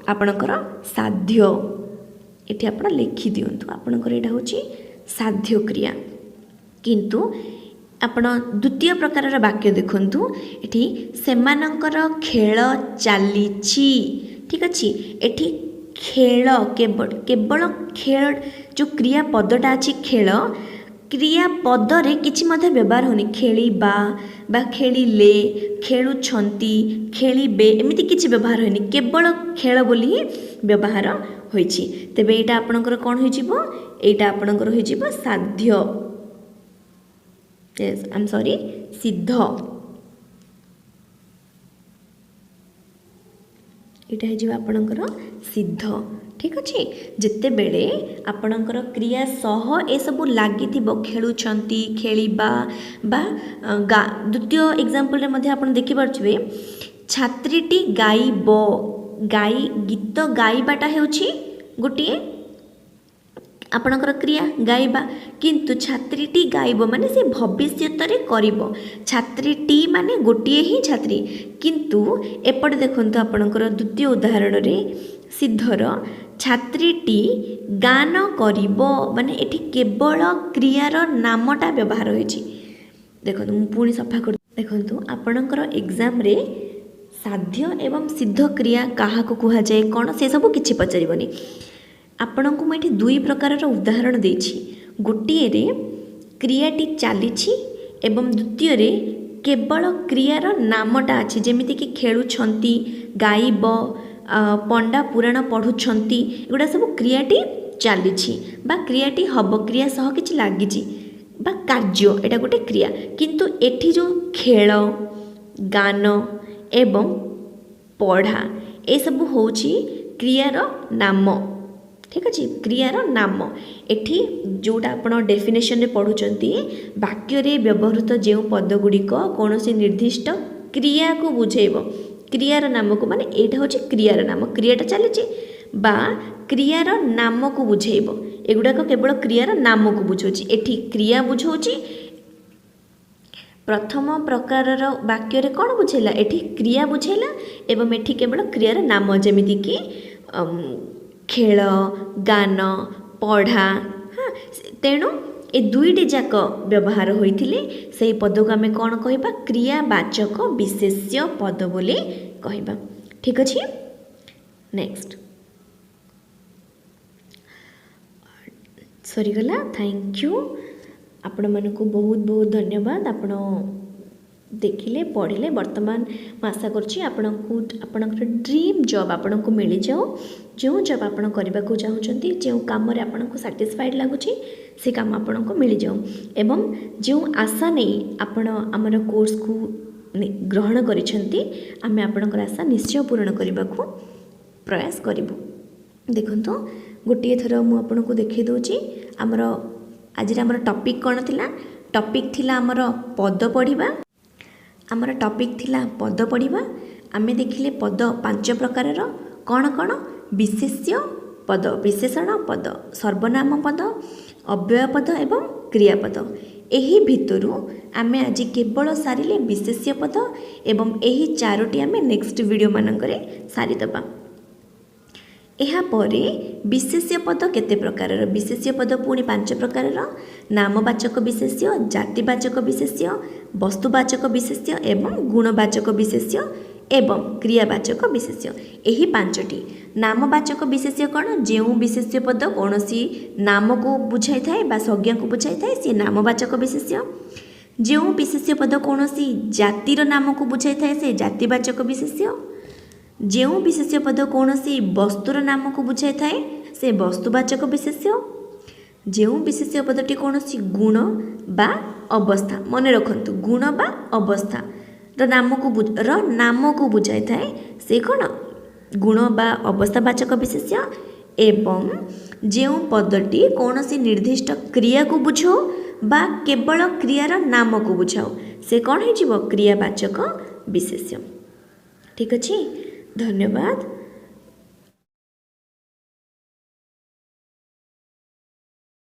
आपणकर साध्य एठी आपण लिखि दियंतु आपणकर एटा होछि साध्य क्रिया। किंतु आपण द्वितीय प्रकार वाक्य देखंतु एठी सेमानकर खेल चलीछि। ठीक अच्छे एठी खेल केवल खेल जो क्रिया पदटा अच्छी खेल क्रिया पदरे किछि मध्य व्यवहार होनी खेलिबा बा खेलिले खेलुछंती खेलिबे एमिति किछि व्यवहार होनी केवल खेल बोली ही व्यवहार होइछि। तेबे एटा आपनकर कोन होई जिवो एटा आपनकर होई जिवो साध्य यस आई एम सॉरी सिद्ध एटा है जिवो आपनकर सिद्ध ठीक अच्छे जिते बेले आपणकर क्रिया सह ए सब लगी खेलुछंती खेलिबा बा द्वितीय एग्जांपल रे आप देखि पार्थिबे छात्रीटी गाइब गाई गीत गाइबाटा हेउछि गोटिए आपणकर क्रिया गाइबा किंतु छात्रीटी गाइब माने से भविष्यत रे करिवो छात्रीटी माने गोटिए ही छात्री किंतु एपटे देखंतु आपणकर द्वितीय उदाहरण रे सिद्धर छात्रीटी गान करिवो माने एठी केवल क्रियार नामटा व्यवहार होइछि। देखंतु मु पुणी सफा कर देखंतु आपणकर एग्जाम रे साध्य एवं सिद्ध क्रिया काहा को कुहा जाए कौन से सब किछि पचारिबनी आपणको मैं दुई प्रकार उदाहरण देछि गोटिए रे क्रियाटी चलीछि एवं द्वितीय रे केवल क्रियार नामटा अछि जेमिति कि खेलुछंती गाइब पंडा पुराण पढ़ुछंती एगुड़ा सब क्रियाटी चलीछि बा क्रियाटी हब क्रिया सह किछि लागिछि बा कार्य एटा गोटे क्रिया किंतु एठी जो खेल गान एवं पढ़ा ए सब होछि क्रियार नाम ठीक अच्छे क्रियार नाम एठी जोटा आपण डेफिनेशन रे पढ़ुचंती वाक्य रे व्यवहृत जो पद गुड़िक कौन से निर्दिष्ट क्रिया को बुझेब क्रियार नाम को माने एटा होछि क्रियार नाम क्रियाटा चलीछि बा क्रियार नाम को बुझेब एगुड़ाक केवल क्रियार नाम को बुझौछि एठी क्रिया बुझौछि प्रथम प्रकार वाक्य रे कौन बुझेला एठी क्रिया बुझेला एवं एठी केवल क्रियार नाम जेमिति कि खेल गान पढ़ा हाँ तेणु ए दुईटी जाक व्यवहार होइथिले सेही पद को आमे कौन कहबा क्रियावाचक विशेष्य पद बोली कहबा ठीक अछि। नेक्स्ट सरी गला थैंक यू आपण मानकु बहुत बहुत धन्यवाद आपण देखिले पढ़िले वर्तमान आशा करछि आपणकर ड्रीम जॉब आपणको मिली जाओ जो जॉब आपण करबा को चाहउछंती जो काम रे आपणको सैटिस्फाइड लागुछि से काम आपणको मिली जाओ एवं जो आशा नहीं आपण हमर कोर्स को ग्रहण करिसेंती आमे आपणकर आशा निश्चय पूर्ण करबा को प्रयास करिबु। देखंतो गोटिए थर मु आपणको देखै दोछि हमर आज हमर टॉपिक कोन थिला टॉपिक थिला हमर पद पढ़िबा आमर टॉपिक थिला पद पढ़िबा आमे देखिले पद 5 प्रकार कौन कौन विशेष्य पद विशेषण पद सर्वनाम पद अव्यय पद एवं क्रियापद एही भितरु आमे आज केवल सारिले विशेष्य पद एवं एही चारोटी आमे नेक्स्ट वीडियो मानकरे सारी दबा। एहा परे विशेष्य पद केते प्रकार विशेष्य पद पुणी 5 प्रकार नामवाचक विशेष्य जातिवाचक विशेष्य वस्तुवाचक विशेष्य एवं गुणवाचक विशेष्य एवं क्रियावाचक विशेष्य एही 5टी नामवाचक विशेष्य कौन जो विशेष्य पद कौन सी नाम को बुझाई थाए बा संज्ञा को बुझाई थाए सी नामवाचक विशेष्य जो विशेष्य पद कौन सी जातिर नाम को बुझाई थाए से जातिवाचक विशेष्य जो विशेष्य पद कौन सी वस्तुर नाम को बुझाई थाए से वस्तुवाचक विशेष्य जो विशेष्य पदटी कौन सी गुण बा अवस्था मन रखंतु गुण बा अवस्था नाम को बुझाई थाए से कौन गुण बा अवस्थावाचक विशेष्य एवं जो पदटी कौन सी निर्दिष्ट क्रिया को बुझाओ बा केवल क्रियार नाम को बुझाओ से कौन है क्रियावाचक विशेष्य। ठीक अच्छे धन्यवाद।